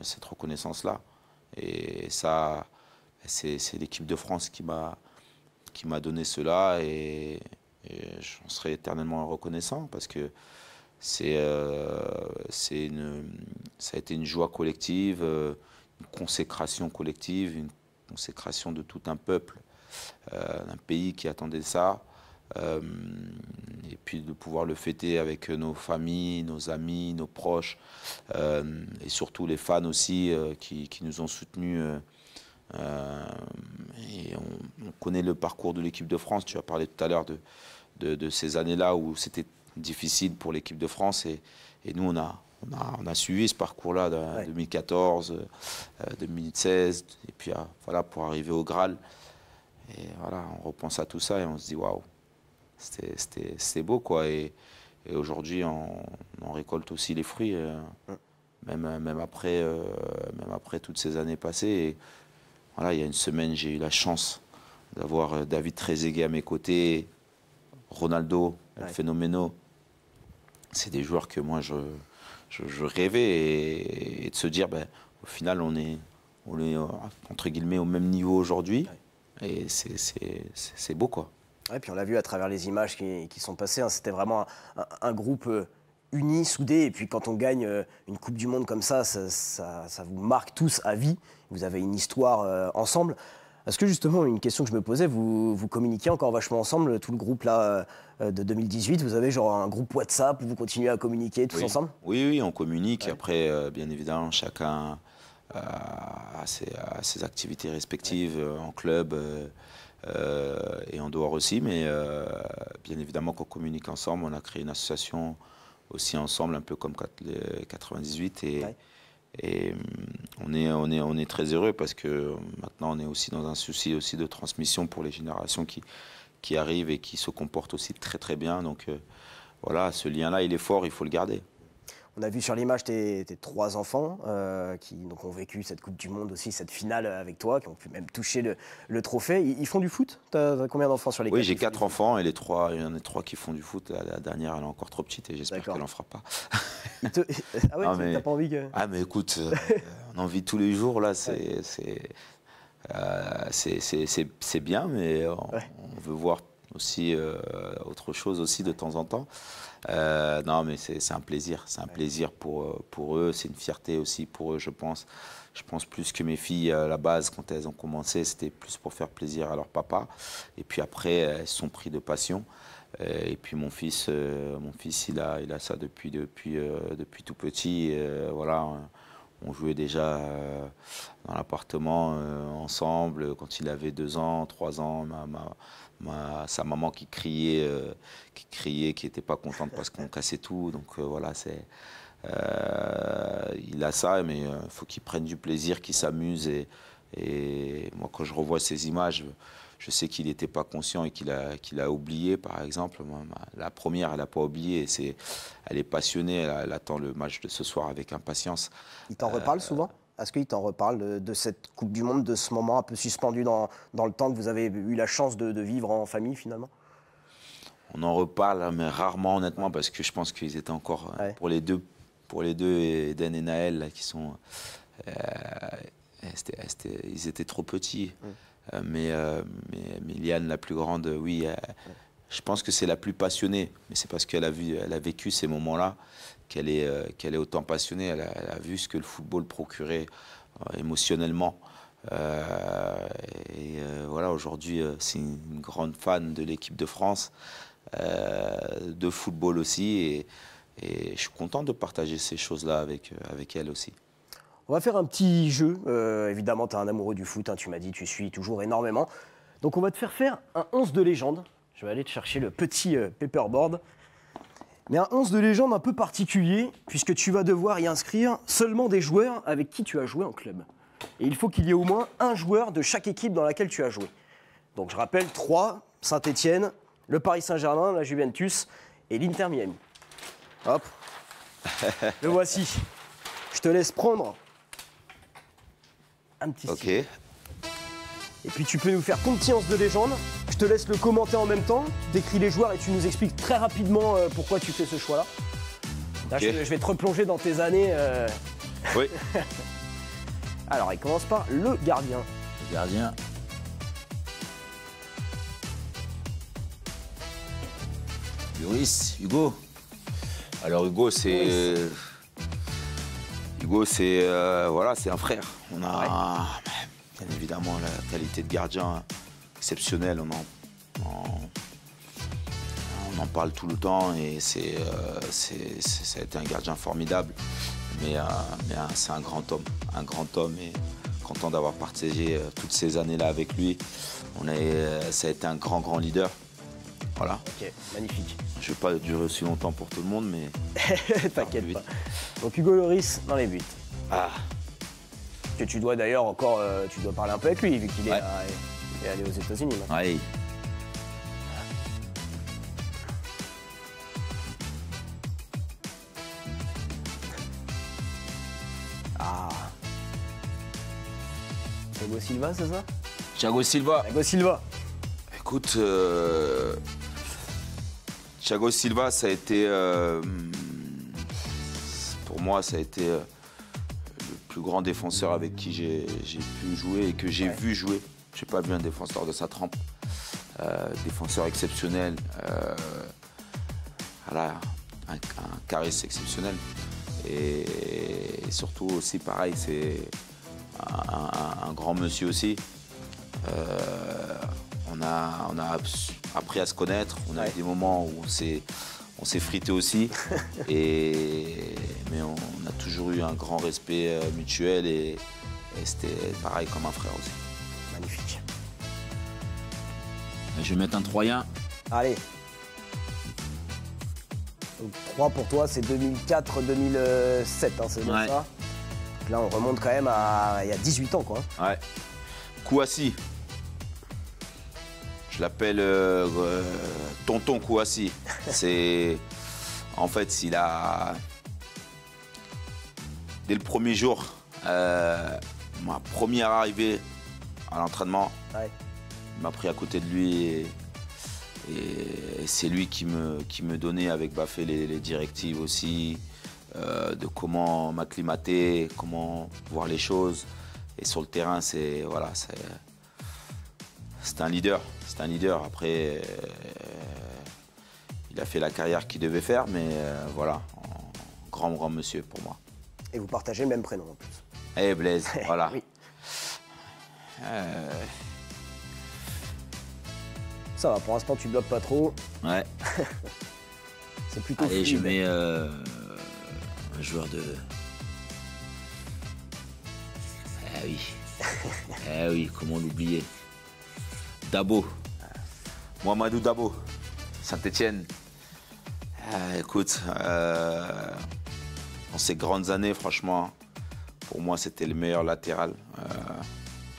cette reconnaissance-là. Et ça, c'est l'équipe de France qui m'a donné cela. Et j'en serai éternellement reconnaissant parce que ça a été une joie collective, une consécration collective, une consécration de tout un peuple, d'un pays qui attendait ça. Et puis de pouvoir le fêter avec nos familles, nos amis, nos proches, et surtout les fans aussi qui nous ont soutenus. Et on connaît le parcours de l'équipe de France. Tu as parlé tout à l'heure de ces années-là où c'était difficile pour l'équipe de France. Et nous, on a suivi ce parcours-là de 2014, 2016, et puis voilà, pour arriver au Graal. Et voilà, on repense à tout ça et on se dit waouh. C'était beau, quoi. Et aujourd'hui, on récolte aussi les fruits, même après toutes ces années passées. Et voilà, il y a une semaine, j'ai eu la chance d'avoir David Trezeguet à mes côtés, Ronaldo, El Phénoméno. C'est des joueurs que moi, je rêvais. Et de se dire, au final, on est entre guillemets au même niveau aujourd'hui. Et c'est beau, quoi. Et puis on l'a vu à travers les images qui sont passées, hein, c'était vraiment un groupe uni, soudé. Et puis quand on gagne une Coupe du Monde comme ça vous marque tous à vie. Vous avez une histoire ensemble. Est-ce que justement, une question que je me posais, vous communiquez encore vachement ensemble, tout le groupe là de 2018? Vous avez genre un groupe WhatsApp où vous continuez à communiquer tous ensemble? Oui, on communique. Ouais. Après, bien évidemment, chacun a ses activités respectives en club. Et en dehors aussi, mais bien évidemment qu'on communique ensemble. On a créé une association aussi ensemble, un peu comme 98, et on est très heureux parce que maintenant on est aussi dans un souci aussi de transmission pour les générations qui arrivent et qui se comportent aussi très très bien. Donc voilà, ce lien-là, il est fort, il faut le garder. On a vu sur l'image tes 3 enfants qui donc, ont vécu cette Coupe du Monde aussi, cette finale avec toi, qui ont pu même toucher le trophée. Ils font du foot? T'as combien d'enfants sur les 4? Oui, j'ai 4 enfants et il y en a 3 qui font du foot. La dernière, elle est encore trop petite et j'espère qu'elle n'en fera pas. Ah ouais, t'as pas envie que... Ah mais écoute, on en vit tous les jours là, c'est bien, mais on veut voir aussi autre chose aussi de temps en temps. Non, mais c'est un plaisir. C'est un plaisir pour eux. C'est une fierté aussi pour eux, je pense. Je pense plus que mes filles, à la base, quand elles ont commencé, c'était plus pour faire plaisir à leur papa. Et puis après, elles se sont pris de passion. Et puis mon fils, il a ça depuis tout petit. Voilà, on jouait déjà dans l'appartement ensemble quand il avait 2 ans, 3 ans. Sa maman qui criait, qui n'était pas contente parce qu'on cassait tout. Donc voilà, il a ça, mais il faut qu'il prenne du plaisir, qu'il s'amuse. Et moi, quand je revois ces images, je sais qu'il n'était pas conscient et qu'il a oublié, par exemple. Moi, la première, elle n'a pas oublié. Elle est passionnée, elle attend le match de ce soir avec impatience. Il t'en reparle souvent ? Est-ce qu'il t'en reparle de cette Coupe du Monde, de ce moment un peu suspendu dans le temps que vous avez eu la chance de vivre en famille, finalement ? On en reparle, mais rarement, honnêtement, parce que je pense qu'ils étaient encore, pour les deux, Eden et Naël, là, qui sont... ils étaient trop petits. Mais Liane, la plus grande, oui, je pense que c'est la plus passionnée. Mais c'est parce qu'elle a vécu ces moments-là qu'elle est autant passionnée. Elle a vu ce que le football procurait émotionnellement. Voilà, aujourd'hui, c'est une grande fan de l'équipe de France, de football aussi. Et je suis content de partager ces choses-là avec elle aussi. On va faire un petit jeu. Évidemment, tu es un amoureux du foot, hein, tu m'as dit, tu suis toujours énormément. Donc on va te faire un 11 de légende. Je vais aller te chercher le petit paperboard. Mais un 11 de légende un peu particulier, puisque tu vas devoir y inscrire seulement des joueurs avec qui tu as joué en club. Et il faut qu'il y ait au moins un joueur de chaque équipe dans laquelle tu as joué. Donc je rappelle, 3, Saint-Etienne, le Paris Saint-Germain, la Juventus et l'Inter Miami. Hop, le voici. Je te laisse prendre un petit stylo. Ok. Et puis tu peux nous faire ton petit 11 de légende. Je te laisse le commenter en même temps. Tu décris les joueurs et tu nous expliques très rapidement pourquoi tu fais ce choix-là. Là, Okay. je vais te replonger dans tes années. Oui. Alors, il commence par le gardien. Le gardien. Lloris, Hugo. Alors Hugo, c'est voilà, c'est un frère. On a bien évidemment la qualité de gardien exceptionnelle. On en parle tout le temps et ça a été un gardien formidable. Mais c'est un grand homme et content d'avoir partagé toutes ces années-là avec lui. Ça a été un grand leader. Voilà. Ok, magnifique. Je ne vais pas durer aussi longtemps pour tout le monde, mais... T'inquiète pas. Donc Hugo Lloris dans les buts. Ah. Que tu dois d'ailleurs encore, tu dois parler un peu avec lui, vu qu'il est allé aux États-Unis maintenant. Ouais. Ah. Thiago Silva, c'est ça? Thiago Silva. Thiago Silva. Écoute, Thiago Silva, ça a été, pour moi, ça a été le plus grand défenseur avec qui j'ai pu jouer et que j'ai vu jouer. Je n'ai pas vu un défenseur de sa trempe. Défenseur exceptionnel. Voilà, un charisme exceptionnel. Et surtout aussi, pareil, c'est un grand monsieur aussi. On a appris à se connaître. On a eu des moments où on s'est frité aussi. Mais on a toujours eu un grand respect mutuel et c'était pareil comme un frère aussi. Magnifique. Je vais mettre un Troyen. Allez. Donc 3 pour toi, c'est 2004-2007, hein, c'est bien ça. Donc là, on remonte quand même à il y a 18 ans, quoi. Ouais. Kouassi. Je l'appelle Tonton Kouassi. C'est... En fait, il a... Dès le premier jour, ma première arrivée à l'entraînement, il m'a pris à côté de lui et c'est lui qui me donnait avec Bafé les directives aussi de comment m'acclimater, comment voir les choses. Et sur le terrain, c'est voilà, c'est un leader. C'est un leader. Après, il a fait la carrière qu'il devait faire, mais voilà, grand monsieur pour moi. Et vous partagez le même prénom en plus. Eh Blaise, voilà. Oui. Ça va, pour l'instant tu bloques pas trop. Ouais. C'est plutôt Allez, je fluide. mets un joueur de... Ah oui. Ah oui, comment l'oublier. Dabo. Mohamedou Dabo. Saint-Etienne. Écoute, dans ces grandes années, franchement, pour moi, c'était le meilleur latéral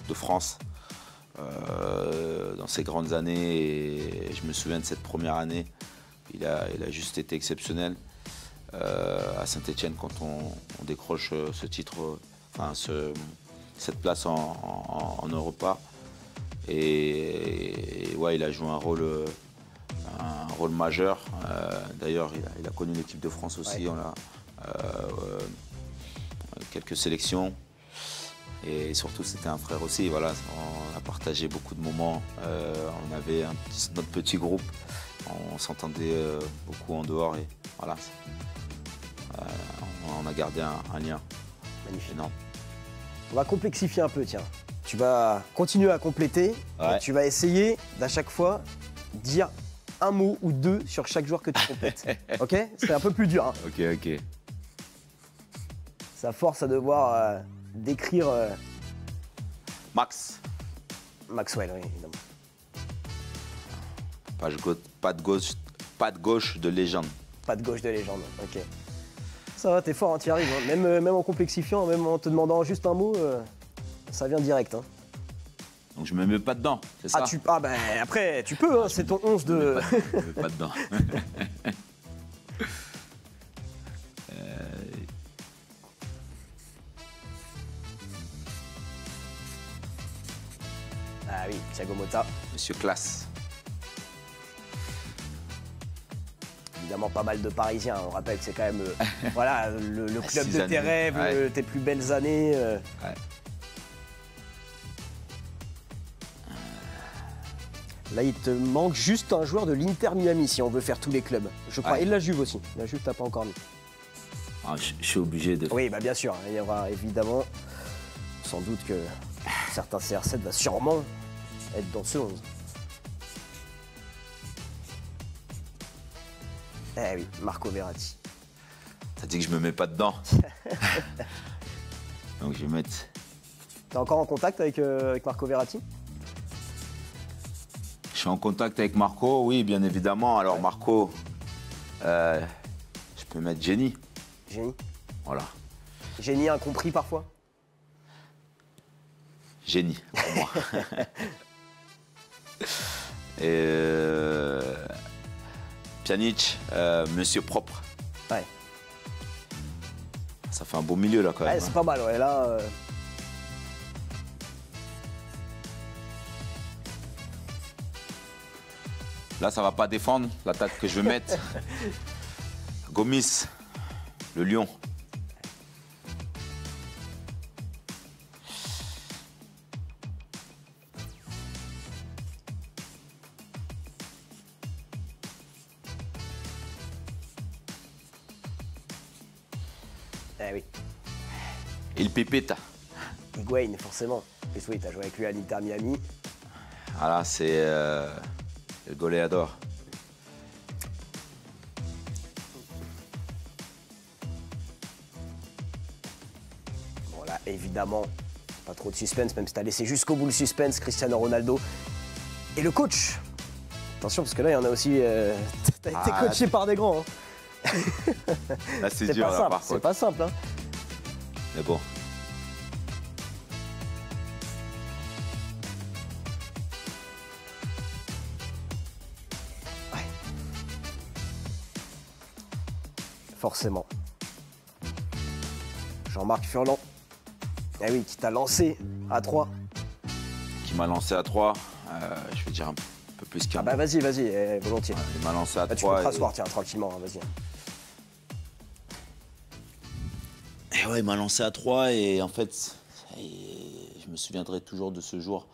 de France. Dans ces grandes années, et je me souviens de cette première année, il a juste été exceptionnel à Saint-Etienne quand on décroche ce titre, enfin cette place en Europa. Et ouais, il a joué un rôle majeur. D'ailleurs, il a connu l'équipe de France aussi. Ouais. On a quelques sélections. Et surtout, c'était un frère aussi. Voilà, on a partagé beaucoup de moments. On avait notre petit groupe. On s'entendait beaucoup en dehors. Et voilà, on a gardé un lien. Magnifique. Énorme. On va complexifier un peu, tiens. Tu vas continuer à compléter. Ouais. Et tu vas essayer d'à chaque fois dire un mot ou deux sur chaque joueur que tu complètes. Ok? C'est un peu plus dur. Hein. Ok. Ça force à devoir décrire Max. Maxwell, oui, évidemment. Pas de gauche de légende. Pas de gauche de légende, ok. Ça va, t'es fort, hein, t'y arrives. Hein. Même en complexifiant, même en te demandant juste un mot, ça vient direct. Hein. Donc je me mets pas dedans, c'est ça? Ah ben après, tu peux, hein, c'est ton 11 de... Je me mets pas dedans. Ah oui, Thiago Motta. Monsieur Classe. Évidemment, pas mal de Parisiens. On rappelle que c'est quand même voilà, le club de tes rêves, ouais. Tes plus belles années. Ouais. Là, il te manque juste un joueur de l'Inter Miami si on veut faire tous les clubs. Je crois. Ouais. Et la Juve aussi. La Juve, t'as pas encore mis. Ah, je suis obligé de... Oui, bah bien sûr. Il y aura évidemment, sans doute que certains CR7 va sûrement être dans ce 11. Eh oui, Marco Verratti. T'as dit que je me mets pas dedans. Donc je vais mettre... T'es encore en contact avec Marco Verratti? Je suis en contact avec Marco, oui, bien évidemment. Alors Marco, je peux mettre Jenny. Génie. Voilà. Génie incompris parfois? Génie, pour moi. Et Pjanic, monsieur propre. Ouais. Ça fait un beau milieu là quand même. Ouais, c'est pas mal, ouais. Là, Là, ça va pas défendre l'attaque que je vais mettre. Gomis, le lion. eh oui. Il Pépita. Higuain, forcément. Et oui, t'as joué avec lui à l'Inter Miami. Voilà, c'est le goleador. Bon, là, évidemment, pas trop de suspense, même si t'as laissé jusqu'au bout le suspense, Cristiano Ronaldo. Et le coach. Attention, parce que là, il y en a aussi... t'as été coaché par des grands. Hein. Là, c'est dur, là, par C'est contre. pas simple, hein. Mais bon. Forcément. Jean-Marc Furlan. Ah oui, qui t'a lancé à 3. Qui m'a lancé à 3. Je vais dire un peu plus qu'un. Ah bah vas-y, volontiers. Il m'a lancé à Là, tu 3. peux te rasseoir, tiens, tranquillement, hein, vas-y. Et ouais, il m'a lancé à 3 et en fait, me souviendrai toujours de ce jour.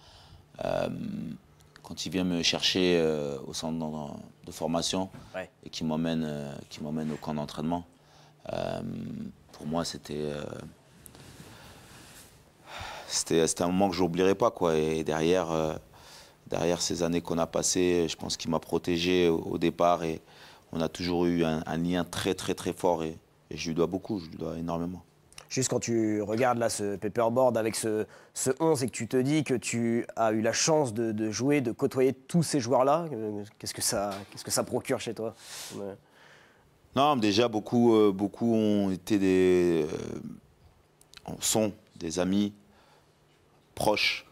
Quand il vient me chercher au centre de formation et qui m'emmène au camp d'entraînement. Pour moi, c'était un moment que je n'oublierai pas, quoi. Et derrière ces années qu'on a passées, je pense qu'il m'a protégé au départ et on a toujours eu un lien très, très, très fort et je lui dois beaucoup, je lui dois énormément. Juste quand tu regardes là ce paperboard avec ce 11 et que tu te dis que tu as eu la chance de jouer, de côtoyer tous ces joueurs-là, qu'est-ce que ça procure chez toi? Non, déjà beaucoup ont été sont des amis proches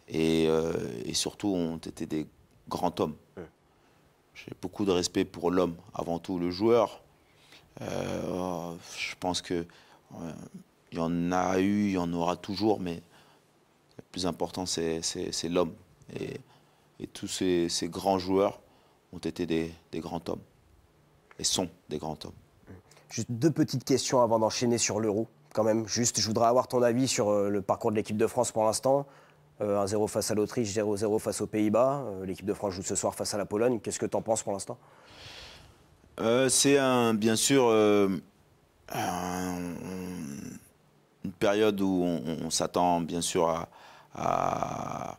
et surtout ont été des grands hommes. J'ai beaucoup de respect pour l'homme, avant tout le joueur. Je pense que il y en a eu, il y en aura toujours, mais le plus important, c'est l'homme. Et tous ces grands joueurs ont été des grands hommes et sont des grands hommes. Juste 2 petites questions avant d'enchaîner sur l'Euro, quand même. Juste, je voudrais avoir ton avis sur le parcours de l'équipe de France pour l'instant. 1-0 face à l'Autriche, 0-0 face aux Pays-Bas. L'équipe de France joue ce soir face à la Pologne. Qu'est-ce que tu en penses pour l'instant? C'est bien sûr une période où on s'attend bien sûr à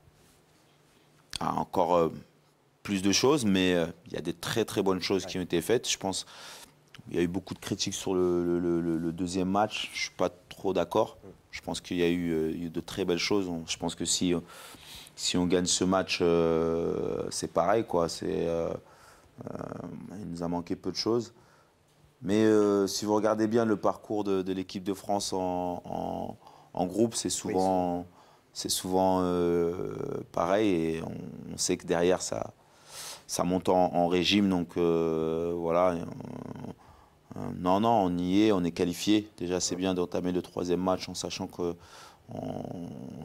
encore plus de choses, mais il y a des très très bonnes choses qui ont été faites. Je pense qu'il y a eu beaucoup de critiques sur le deuxième match. Je ne suis pas trop d'accord. Je pense qu'il y a eu de très belles choses. Je pense que si on gagne ce match, c'est pareil, quoi. Il nous a manqué peu de choses. Mais si vous regardez bien le parcours de l'équipe de France en groupe, c'est souvent pareil. Et on sait que derrière, ça monte en régime. Donc voilà. Non, on y est, on est qualifié. Déjà, c'est bien d'entamer le 3e match en sachant qu'on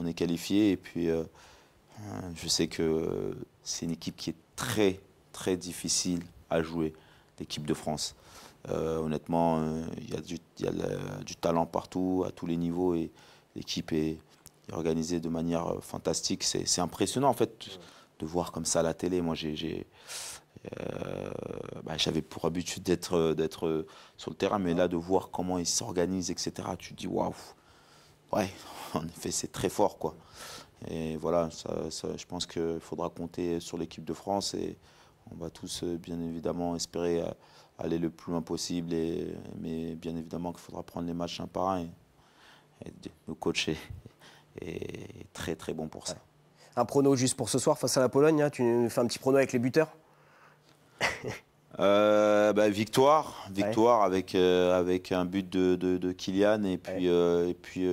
est qualifié. Et puis, je sais que c'est une équipe qui est très, très difficile à jouer, l'équipe de France. Honnêtement, il y a du talent partout, à tous les niveaux, et l'équipe est organisée de manière fantastique. C'est impressionnant, en fait, de voir comme ça à la télé. Moi, j'avais pour habitude d'être sur le terrain, mais là, de voir comment ils s'organisent, etc., tu te dis, waouh, ouais, en effet, c'est très fort, quoi. Et voilà, je pense qu'il faudra compter sur l'équipe de France et on va tous, bien évidemment, espérer aller le plus loin possible. Mais bien évidemment qu'il faudra prendre les matchs un par un. Et le coach est très, très bon pour ça. Un prono juste pour ce soir face à la Pologne, hein, tu nous fais un petit prono avec les buteurs? Victoire avec un but de Kylian et puis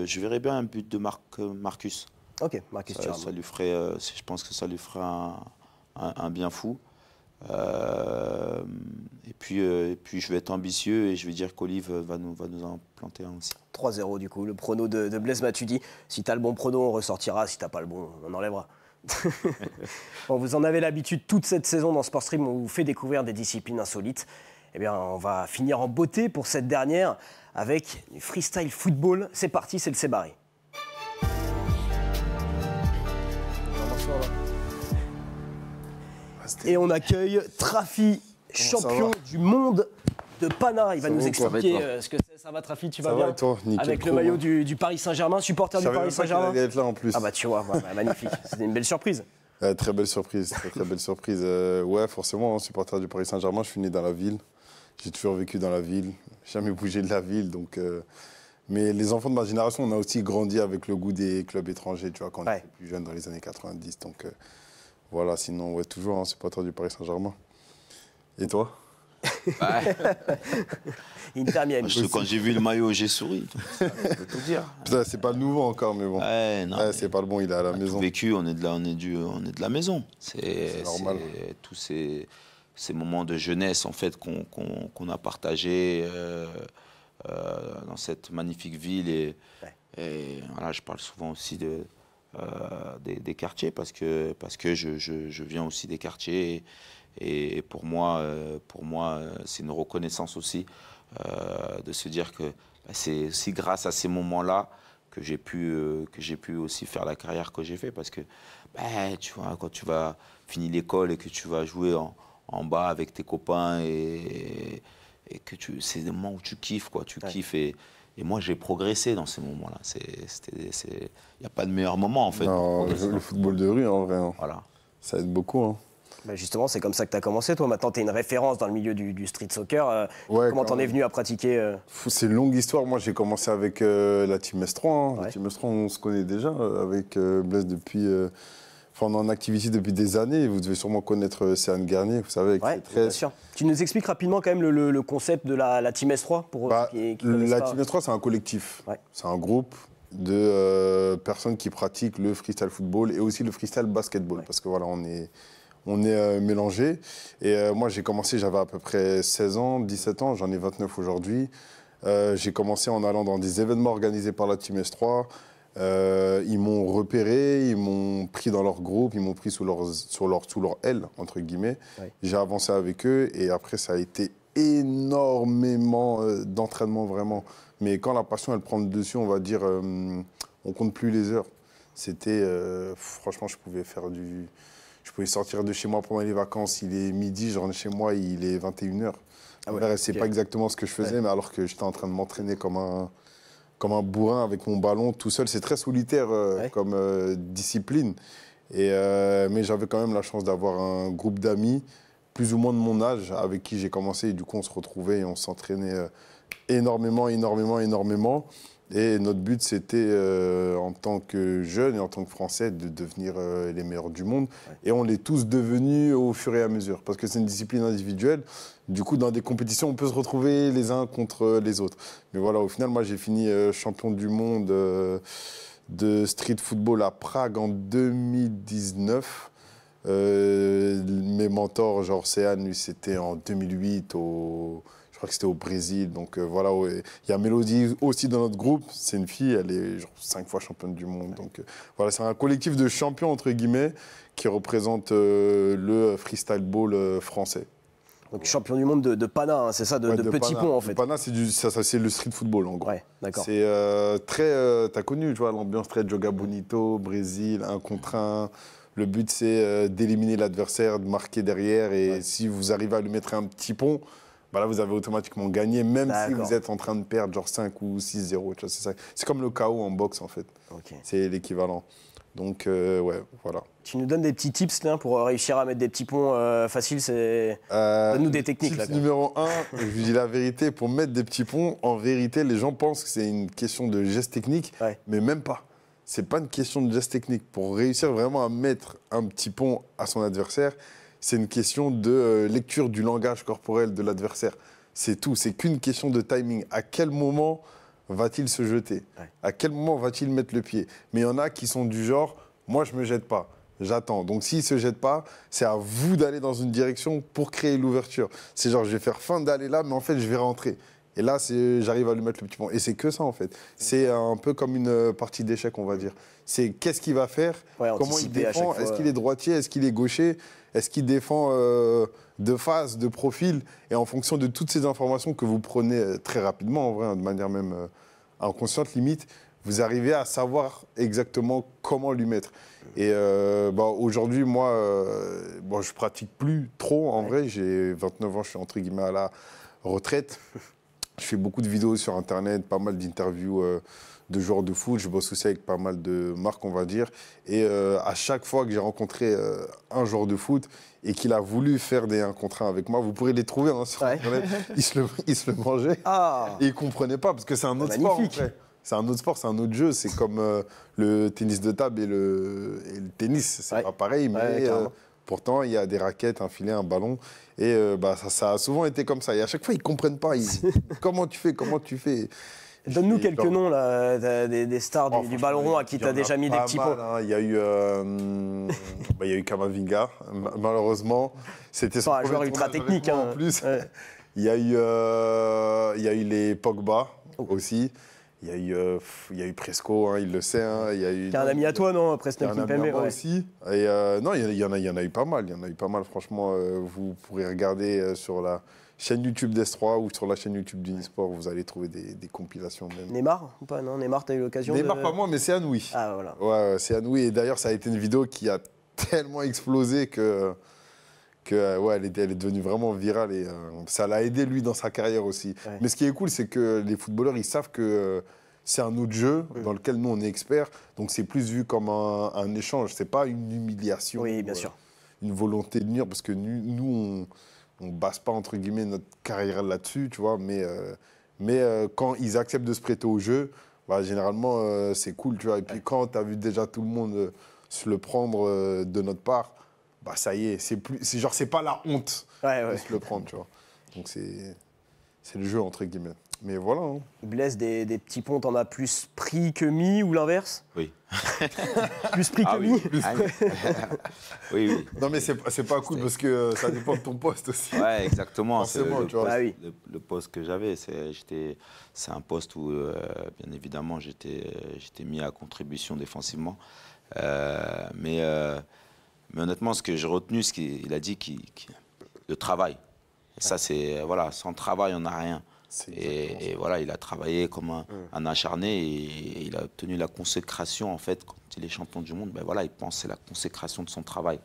je verrais bien un but de Marcus. Ok, Marcus Thuram. Ça lui ferait, je pense que ça lui ferait un bien fou. Et puis je vais être ambitieux et je vais dire qu'Olive va nous en planter un aussi. 3-0 du coup, le prono de Blaise Matuidi. Si tu as le bon prono, on ressortira. Si tu n'as pas le bon, on enlèvera. Bon, vous en avez l'habitude toute cette saison dans Sport Stream, on vous fait découvrir des disciplines insolites. Eh bien, on va finir en beauté pour cette dernière avec du freestyle football. C'est parti, c'est le C'est barré. Et on accueille Trafi, champion du monde de Pana. Il va nous expliquer ce que c'est. Ça va, Trafi, tu vas bien? Toi, nickel, avec le maillot du Paris Saint-Germain, supporter du Paris Saint-Germain. Être là en plus. Ah bah tu vois, magnifique. C'était une belle surprise. Très belle surprise, très belle surprise. Ouais, forcément, supporter du Paris Saint-Germain, je suis né dans la ville. J'ai toujours vécu dans la ville, jamais bougé de la ville. Donc, mais les enfants de ma génération, on a aussi grandi avec le goût des clubs étrangers, tu vois, quand on était plus jeune dans les années 90. Donc voilà, sinon, ouais, toujours supporter du Paris Saint-Germain. Et toi? Inter Miami. Quand j'ai vu le maillot, j'ai souri. Ça veut tout dire. C'est pas le nouveau encore, mais bon. C'est pas le bon, il est à la maison. Tout vécu, on est de la maison. C'est normal. Tous ces moments de jeunesse en fait qu'on a partagés dans cette magnifique ville et voilà, je parle souvent aussi des quartiers parce que je viens aussi des quartiers et pour moi c'est une reconnaissance aussi de se dire que c'est aussi grâce à ces moments-là j'ai pu aussi faire la carrière que j'ai fait. Parce que, tu vois, quand tu vas finir l'école et que tu vas jouer en bas avec tes copains et que c'est des moments où tu kiffes, quoi. Tu kiffes et moi, j'ai progressé dans ces moments-là. Il n'y a pas de meilleur moment, en fait. Non, le football de rue, en vrai. Hein. Voilà. Ça aide beaucoup. Hein. Bah justement, c'est comme ça que tu as commencé, toi. Maintenant, tu es une référence dans le milieu du street soccer. Comment t'en es venu à pratiquer C'est une longue histoire. Moi, j'ai commencé avec la Team S3. Hein. Ouais. La Team S3, on se connaît déjà avec Blaise depuis... on est en activité depuis des années. Vous devez sûrement connaître Céane Garnier, vous savez, avec ses bien sûr. Tu nous expliques rapidement quand même le concept de la Team S3 pour qui la Team S3, c'est un collectif. Ouais. C'est un groupe de personnes qui pratiquent le freestyle football et aussi le freestyle basketball. Ouais. Parce que voilà, on est mélangés. Et moi, j'ai commencé, j'avais à peu près 16 ans, 17 ans, j'en ai 29 aujourd'hui. J'ai commencé en allant dans des événements organisés par la Team S3. Ils m'ont repéré, ils m'ont pris dans leur groupe, ils m'ont pris sous leur aile, entre guillemets. Ouais. J'ai avancé avec eux et après, ça a été énormément d'entraînement, vraiment. Mais quand la passion, elle prend le dessus, on va dire, on compte plus les heures. C'était, franchement, je pouvais sortir de chez moi pendant les vacances, il est midi, je rentre chez moi, il est 21h. Ah ouais, c'est pas exactement ce que je faisais, mais alors que j'étais en train de m'entraîner comme un bourrin avec mon ballon tout seul. C'est très solitaire comme discipline. Mais j'avais quand même la chance d'avoir un groupe d'amis, plus ou moins de mon âge, avec qui j'ai commencé. Et du coup, on se retrouvait et on s'entraînait énormément. Et notre but, c'était, en tant que jeunes et en tant que Français, de devenir les meilleurs du monde. Ouais. Et on l'est tous devenus au fur et à mesure. Parce que c'est une discipline individuelle. Du coup, dans des compétitions, on peut se retrouver les uns contre les autres. Mais voilà, au final, moi, j'ai fini champion du monde de street football à Prague en 2019. Mes mentors, genre Céane, lui, c'était en 2008 je crois que c'était au Brésil. Donc voilà, il y a Mélodie aussi dans notre groupe. C'est une fille, elle est genre 5 fois championne du monde. Donc voilà, c'est un collectif de champions, entre guillemets, qui représente le freestyle ball français. Donc champion du monde de Pana, hein, c'est ça, de Petit Pont en fait. Pana, c'est le street football en gros. Ouais, d'accord. C'est très, t'as connu, tu vois, l'ambiance très Joga Bonito, Brésil, 1 contre 1. Le but, c'est d'éliminer l'adversaire, de marquer derrière. Et si vous arrivez à lui mettre un petit pont, bah là, vous avez automatiquement gagné, même si vous êtes en train de perdre genre 5 ou 6-0. C'est comme le KO en boxe, en fait. Okay. C'est l'équivalent. Donc, ouais, voilà. Tu nous donnes des petits tips là, pour réussir à mettre des petits ponts faciles. Donne-nous des techniques. Tips numéro 1, je vous dis la vérité, pour mettre des petits ponts, en vérité, les gens pensent que c'est une question de geste technique, mais même pas. C'est pas une question de geste technique. Pour réussir vraiment à mettre un petit pont à son adversaire, c'est une question de lecture du langage corporel de l'adversaire. C'est tout, c'est qu'une question de timing. À quel moment va-t-il se jeter ? À quel moment va-t-il mettre le pied ? Mais il y en a qui sont du genre, moi je ne me jette pas, j'attends. Donc s'il ne se jette pas, c'est à vous d'aller dans une direction pour créer l'ouverture. C'est genre, je vais faire fin d'aller là, mais en fait je vais rentrer. Et là, j'arrive à lui mettre le petit pont. Et c'est que ça, en fait. C'est un peu comme une partie d'échecs, on va dire. C'est qu'est-ce qu'il va faire, comment il défend, est-ce qu'il est droitier, est-ce qu'il est gaucher, est-ce qu'il défend de face, de profil. Et en fonction de toutes ces informations que vous prenez très rapidement, en vrai, de manière même inconsciente limite, vous arrivez à savoir exactement comment lui mettre. Et aujourd'hui, moi, je pratique plus trop, en vrai. J'ai 29 ans, je suis entre guillemets à la retraite. Je fais beaucoup de vidéos sur Internet, pas mal d'interviews de joueurs de foot. Je bosse aussi avec pas mal de marques, on va dire. Et à chaque fois que j'ai rencontré un joueur de foot et qu'il a voulu faire des 1 contre 1 avec moi, vous pourrez les trouver sur Internet. Il se le mangeait. Ah. Et il ne comprenait pas parce que c'est un autre sport. En fait. C'est un autre sport, c'est un autre jeu. C'est comme le tennis de table et le tennis. C'est pas pareil, mais pourtant, il y a des raquettes, un filet, un ballon. Et ça a souvent été comme ça. Et à chaque fois, ils ne comprennent pas. Comment tu fais Donne-nous quelques noms là, des stars du ballon rond à qui tu as déjà mis des petits pots. Hein. Il y a eu Kamavinga, malheureusement. C'était son joueur ultra technique. En plus. Ouais. Il y a eu les Pogba aussi. Il y a eu Presco, hein, il le sait. Hein, il y a eu, T'es un ami à toi, non, Presnel un ami à Kimpembe, moi ouais. aussi. Et non, il y en a eu pas mal. Il y en a eu pas mal, franchement. Vous pourrez regarder sur la chaîne YouTube d'S3 ou sur la chaîne YouTube d'Unisport, vous allez trouver des compilations même. Neymar ou pas? Non, Neymar, t'as eu l'occasion de... Neymar, pas moi, mais c'est Anoui. Ah, voilà. Ouais, c'est Anoui. Et d'ailleurs, ça a été une vidéo qui a tellement explosé que ouais, elle est devenue vraiment virale et ça l'a aidé lui dans sa carrière aussi. Ouais. Mais ce qui est cool, c'est que les footballeurs, ils savent que c'est un autre jeu dans lequel nous, on est experts. Donc c'est plus vu comme un échange. C'est pas une humiliation. Oui, bien sûr. Une volonté de nuire, parce que nous, on base pas, entre guillemets, notre carrière là-dessus, tu vois. Mais quand ils acceptent de se prêter au jeu, bah, généralement, c'est cool, tu vois. Et puis quand tu as vu déjà tout le monde se le prendre de notre part, bah ça y est, c'est pas la honte de se le prendre, tu vois. Donc c'est le jeu, entre guillemets. Mais voilà. Hein. Blaise, des petits ponts, t'en as plus pris que mis ou l'inverse? Oui. Plus pris que mis? Oui, oui. Non, mais c'est pas cool parce que ça dépend de ton poste aussi. Ouais, exactement. Forcément, tu vois. Bah oui. Le poste que j'avais, c'est un poste où, bien évidemment, j'étais mis à contribution défensivement. Mais honnêtement, ce que j'ai retenu, ce qu'il a dit, le travail. Et ça, c'est, voilà, sans travail, on n'a rien. Et voilà, il a travaillé comme un acharné et il a obtenu la consécration, en fait, quand il est champion du monde, ben voilà, il pense que c'est la consécration de son travail,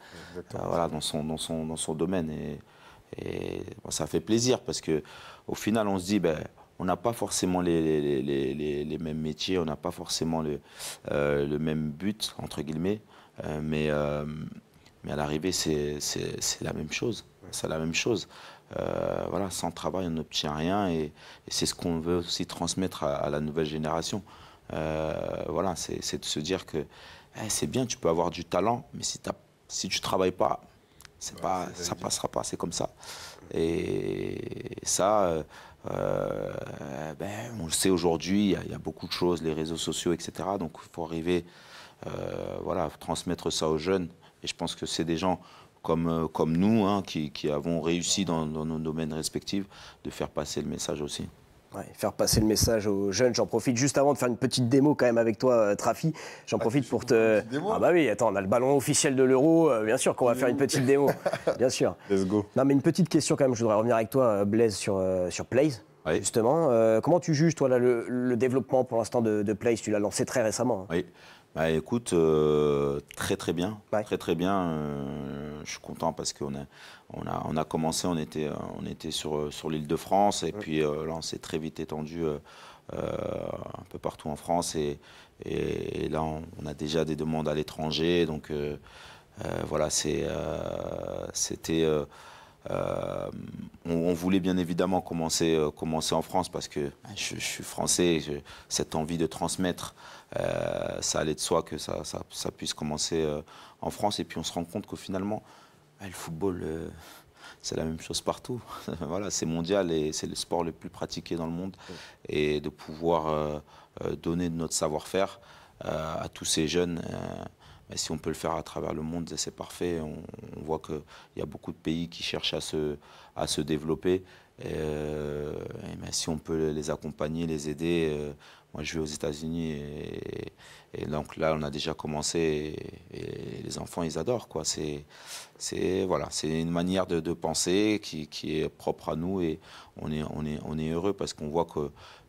voilà, dans son domaine. Et bon, ça fait plaisir parce qu'au final, on se dit, ben, on n'a pas forcément les mêmes métiers, on n'a pas forcément le même but, entre guillemets, mais à l'arrivée, c'est la même chose. C'est la même chose. Voilà, sans travail, on n'obtient rien et c'est ce qu'on veut aussi transmettre à la nouvelle génération. Voilà, c'est de se dire que c'est bien, tu peux avoir du talent, mais si tu ne travailles pas, ça passera pas, c'est comme ça. Et ça, on le sait aujourd'hui, il y a beaucoup de choses, les réseaux sociaux, etc. Donc il faut arriver, voilà, transmettre ça aux jeunes. Et je pense que c'est des gens comme nous, hein, qui avons réussi dans nos domaines respectifs, de faire passer le message aussi. Ouais, faire passer le message aux jeunes. J'en profite juste avant de faire une petite démo quand même avec toi, Trafi. J'en profite pour te... Ah bah oui, attends, on a le ballon officiel de l'Euro. Bien sûr qu'on va faire une petite démo. Bien sûr. Let's go. Non, mais une petite question quand même. Je voudrais revenir avec toi, Blaise, sur Plays. Oui. Justement. Comment tu juges, toi, là, le développement pour l'instant de Plays? Tu l'as lancé très récemment. Hein. Oui. Bah, écoute, très très bien, très très bien. Je suis content parce qu'on a commencé, on était sur l'Île-de-France et puis là on s'est très vite étendu un peu partout en France et là on a déjà des demandes à l'étranger, donc voilà, c'était on voulait bien évidemment commencer en France parce que je suis français, cette envie de transmettre, ça allait de soi que ça puisse commencer en France. Et puis on se rend compte que finalement, le football, c'est la même chose partout. Voilà, c'est mondial et c'est le sport le plus pratiqué dans le monde. Et de pouvoir donner de notre savoir-faire à tous ces jeunes, si on peut le faire à travers le monde, c'est parfait. On voit qu'il y a beaucoup de pays qui cherchent à se développer. Et si on peut les accompagner, les aider. Moi, je vais aux États-Unis et donc là, on a déjà commencé et les enfants, ils adorent, quoi. Voilà, c'est une manière de penser qui est propre à nous et on est heureux parce qu'on voit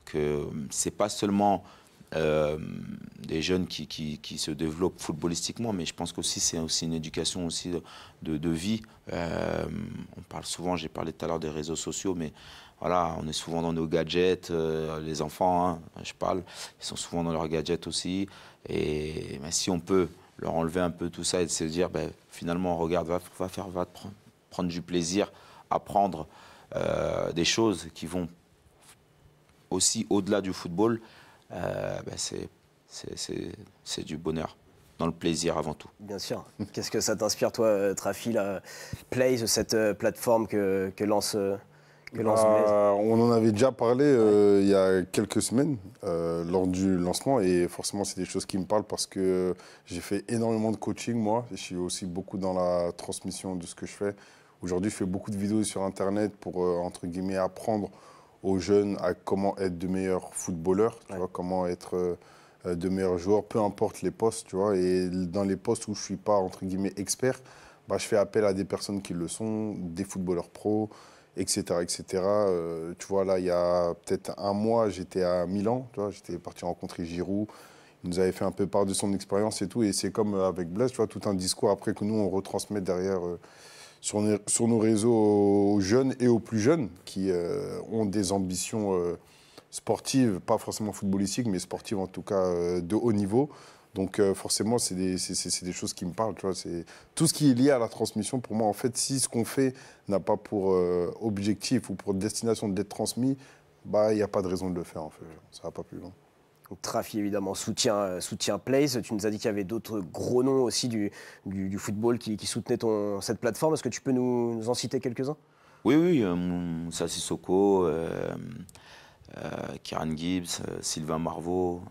que c'est pas seulement des jeunes qui se développent footballistiquement, mais je pense qu'aussi c'est aussi une éducation aussi de vie. On parle souvent, j'ai parlé tout à l'heure des réseaux sociaux, mais voilà, on est souvent dans nos gadgets, les enfants, hein, je parle, ils sont souvent dans leurs gadgets aussi. Et si on peut leur enlever un peu tout ça et de se dire, finalement, regarde, va prendre du plaisir, apprendre des choses qui vont aussi au-delà du football, c'est du bonheur, dans le plaisir avant tout. Bien sûr. Qu'est-ce que ça t'inspire, toi, Trafi, la Plays, cette plateforme que lance Blaise? On en avait déjà parlé il y a quelques semaines lors du lancement et forcément c'est des choses qui me parlent parce que j'ai fait énormément de coaching moi. Je suis aussi beaucoup dans la transmission de ce que je fais. Aujourd'hui je fais beaucoup de vidéos sur internet pour entre guillemets apprendre aux jeunes à comment être de meilleurs footballeurs, tu vois, comment être de meilleurs joueurs, peu importe les postes, tu vois. Et dans les postes où je ne suis pas, entre guillemets, expert, bah, je fais appel à des personnes qui le sont, des footballeurs pros, etc. etc. Tu vois, là, il y a peut-être un mois, j'étais à Milan, tu vois, j'étais parti rencontrer Giroud. Il nous avait fait un peu part de son expérience et tout. Et c'est comme avec Blaise, tu vois, tout un discours après que nous, on retransmet derrière sur nos réseaux aux jeunes et aux plus jeunes qui ont des ambitions sportives, pas forcément footballistiques, mais sportives en tout cas de haut niveau. Donc forcément, c'est des choses qui me parlent. Tu vois, tout ce qui est lié à la transmission, pour moi, en fait, si ce qu'on fait n'a pas pour objectif ou pour destination d'être transmis, bah, il n'y a pas de raison de le faire, en fait. Ça ne va pas plus loin. Donc, Trafi, évidemment, soutient Place. Tu nous as dit qu'il y avait d'autres gros noms aussi du football qui soutenaient cette plateforme. Est-ce que tu peux nous en citer quelques-uns? Oui, Moussa Sissoko, Kieran Gibbs, Sylvain Marveau,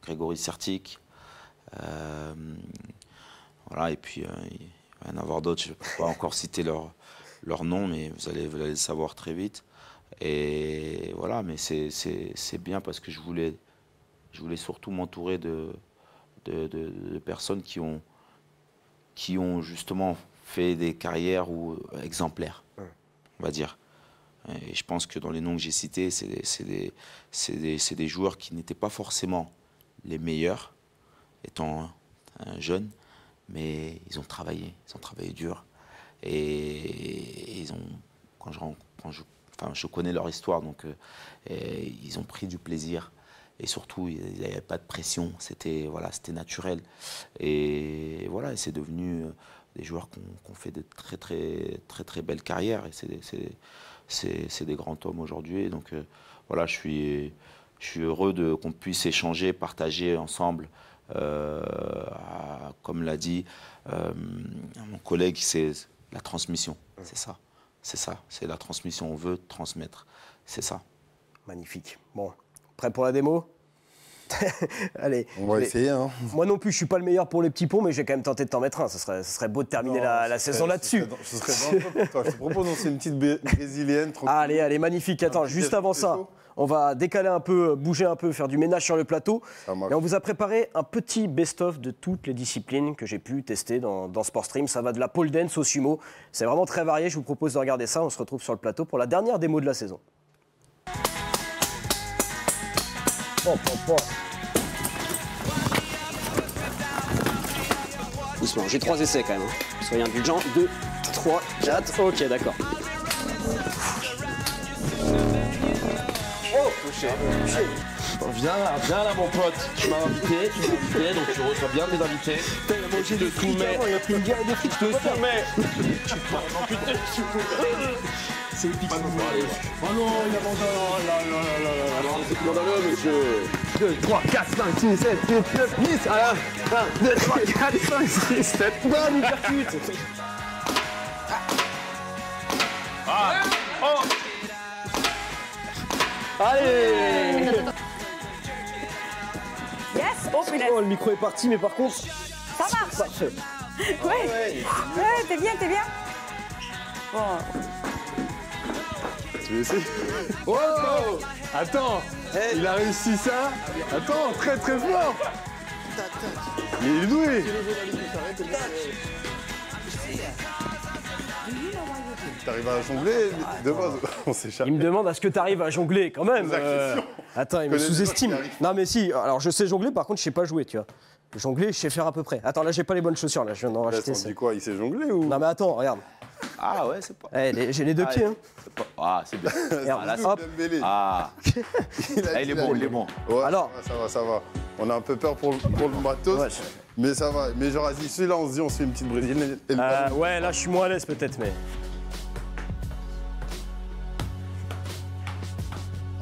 Grégory Sertic. Voilà, et puis il va y en avoir d'autres. Je ne peux pas encore citer leur nom, mais vous allez le savoir très vite. Et voilà, mais c'est bien parce que je voulais surtout m'entourer de personnes qui ont justement fait des carrières exemplaires, on va dire. Et je pense que dans les noms que j'ai cités, c'est des joueurs qui n'étaient pas forcément les meilleurs, étant jeunes, mais ils ont travaillé dur. Et je connais leur histoire, donc ils ont pris du plaisir. Et surtout, il n'y avait pas de pression, c'était naturel. Et voilà, et c'est devenu des joueurs qui ont fait de très belles carrières. Et c'est des grands hommes aujourd'hui. Donc voilà, je suis heureux qu'on puisse échanger, partager ensemble. Comme l'a dit mon collègue, c'est la transmission. C'est ça, c'est la transmission. On veut transmettre. C'est ça. Magnifique. Bon. Prêt pour la démo? Allez. On va essayer. Hein. Moi non plus, je ne suis pas le meilleur pour les petits ponts, mais j'ai quand même tenté de t'en mettre un. Ce serait beau de terminer la saison là-dessus. Ce serait dangereux pour toi. Je te propose d'en faire une petite brésilienne. Allez, magnifique. Attends, juste avant ça, on va décaler un peu, bouger un peu, faire du ménage sur le plateau. Et on vous a préparé un petit best-of de toutes les disciplines que j'ai pu tester dans Sportstream. Ça va de la pole dance au sumo. C'est vraiment très varié. Je vous propose de regarder ça. On se retrouve sur le plateau pour la dernière démo de la saison. Doucement, j'ai 3 essais quand même. Soyez indulgents. 2, 3, 4. Ok, d'accord. Oh, touché. Viens là, mon pote. Tu m'as invité, donc tu reçois bien tes invités. Il a mangé des frites avant, il a pris une bière et des frites. Je te soumets. C'est épique. Oh non, il a mangé. C'est condamné, monsieur. 2, 3, 4, 5, 6, 7, 8, 9, 10. 1, 2, 3, 4, 5, 6, 7. Bonne hypercute. Allez. Yes. Oh, punaise. Oh, le micro est parti, mais par contre, Ça marche. parfait. Ouais, t'es bien. Bon. Tu veux essayer? Oh, attends, il a réussi ça. Attends, très fort. Il est doué. T'arrives à jongler de base? On s'échappe. Il me demande est-ce que tu arrives à jongler quand même. Attends, il me sous-estime. Non mais si, alors je sais jongler, par contre je sais pas jouer, tu vois. Jongler, je sais faire à peu près. Attends, là j'ai pas les bonnes chaussures, là je viens d'en racheter. On dit quoi? Il sait jongler ou? Non mais attends, regarde. Ah ouais, c'est pas... J'ai les deux pieds. Hein. Ah, c'est bien. Regarde, là, hop. Ah, il est bon. Ouais, Alors. ça va. On a un peu peur pour le matos, Ouais. mais ça va. Mais genre, vas-y, celui-là, on se dit, on se fait une petite brésilienne. Ouais, là je suis moins à l'aise peut-être, mais...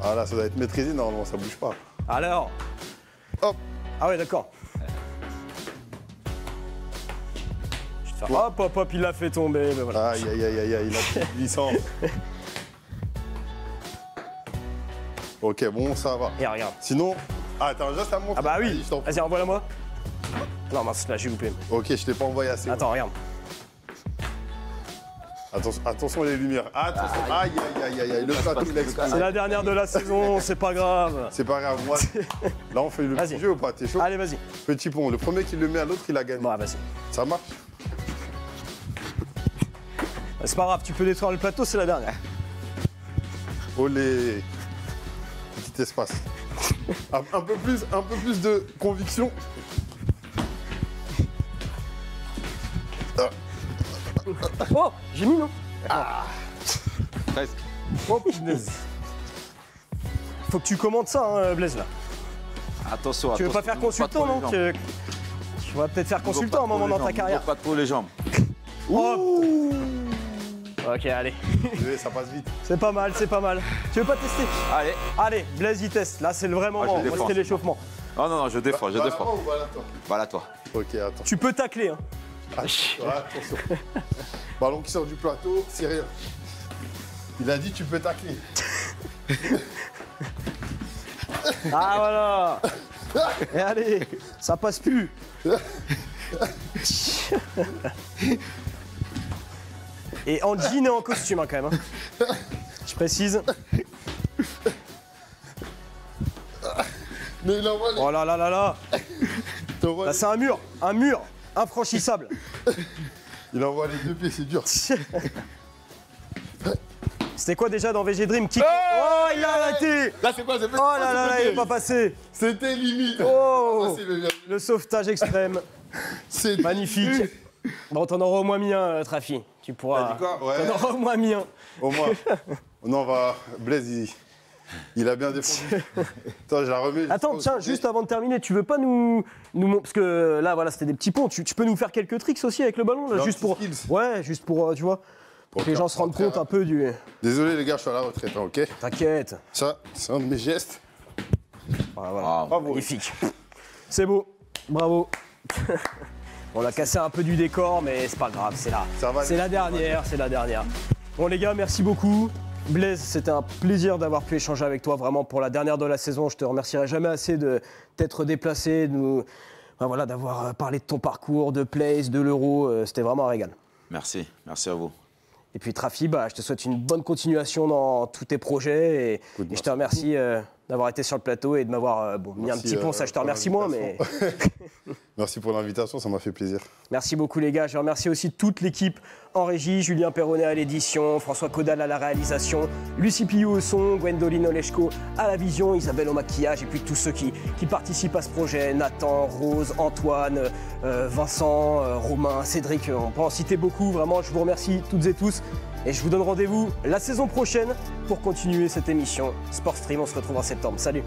Ah là, ça doit être maîtrisé, normalement, ça bouge pas. Alors. Hop. Ah ouais, d'accord. Hop, il l'a fait tomber, mais voilà. Aïe, il a plus glissant. Ok, bon, ça va. Et regarde. Sinon, attends, juste à mon. Ah bah oui. Vas-y, envoie-la moi. Non, mince, là j'ai loupé. Ok, je t'ai pas envoyé assez. Attends, regarde. Attention les lumières. Attention. Aïe, aïe, aïe, aïe. Le plateau, il explose. C'est la dernière de la saison, c'est pas grave. C'est pas grave. Moi, là, on fait le Vas-y. petit jeu ou pas? T'es chaud? Allez, vas-y. Petit pont. Le premier qui le met à l'autre, il a gagné. Bon, vas-y. Ça marche? C'est pas grave, tu peux détruire le plateau, c'est la dernière. Olé. Petit espace. Un peu plus de conviction. Oh, j'ai mis non? Presque. Oh, punaise. Faut que tu commandes ça, hein, Blaise, là. Attention, Tu veux pas faire consultant, non? Tu vas peut-être faire consultant à un moment dans ta carrière. Pas trop les jambes. Oh. Ok, allez. Désolé, ça passe vite. C'est pas mal, c'est pas mal. Tu veux pas tester? Allez. Allez, Blaise, il teste. Là, c'est le vrai moment. je Moi, défends. c'était l'échauffement. Oh non, non, je défends, je Voilà défends. moi ou voilà toi? Voilà toi. Ok, attends. Tu peux tacler, hein. Attention. Ballon qui sort du plateau, c'est rien. Il a dit tu peux tacler. Ah, voilà. Et allez, ça passe plus. Et en jean et en costume, hein, quand même. Hein. Je précise. Mais il envoie les... Oh là là là là. t'envoies Là, les- c'est un mur infranchissable. Il envoie les deux pieds, c'est dur. C'était quoi déjà dans VG Dream? Oh, il a arrêté. Là, c'est quoi? C'est Oh là là là, il est pas passé. C'était limite. Oh, Ah, c'est le- le sauvetage extrême. C'est Magnifique. Bon, t'en auras au moins mis un, Trafi. Tu pourras. T'as dit quoi? Ouais. T'en auras au moins mis un. Au moins. Non, on va. Blaise, il a bien défendu. Attends, je la remets. Attends, tiens, juste avant de terminer, tu veux pas nous parce que là, voilà, c'était des petits ponts. Tu peux nous faire quelques tricks aussi avec le ballon, là, Leurs juste pour. petits skills. Ouais, juste pour, tu vois, pour que les gens se rendent compte un peu du. Désolé, les gars, je suis à la retraite, hein, ok? T'inquiète. Ça, c'est un de mes gestes. Voilà. Ah, Bravo. Magnifique. C'est beau. Bravo. On a cassé un peu du décor, mais c'est pas grave, c'est là. Ça va C'est la dernière, c'est la dernière. Bon les gars, merci beaucoup. Blaise, c'était un plaisir d'avoir pu échanger avec toi vraiment pour la dernière de la saison. Je te remercierai jamais assez de t'être déplacé, voilà, d'avoir parlé de ton parcours, de Place, de l'Euro. C'était vraiment un régal. Merci, merci à vous. Et puis Trafi, je te souhaite une bonne continuation dans tous tes projets et je te remercie d'avoir été sur le plateau et de m'avoir mis un Merci, petit pont. Ça, je te pour remercie moi, mais Merci pour l'invitation, ça m'a fait plaisir. merci beaucoup les gars. Je remercie aussi toute l'équipe en régie, Julien Perronnet à l'édition, François Caudal à la réalisation, Lucie Pillou au son, Gwendoline Oleshko à la vision, Isabelle au maquillage et puis tous ceux qui participent à ce projet, Nathan, Rose, Antoine, Vincent, Romain, Cédric, on peut en citer beaucoup. Vraiment, je vous remercie toutes et tous et je vous donne rendez-vous la saison prochaine pour continuer cette émission Sport Stream. On se retrouve en septembre. Salut.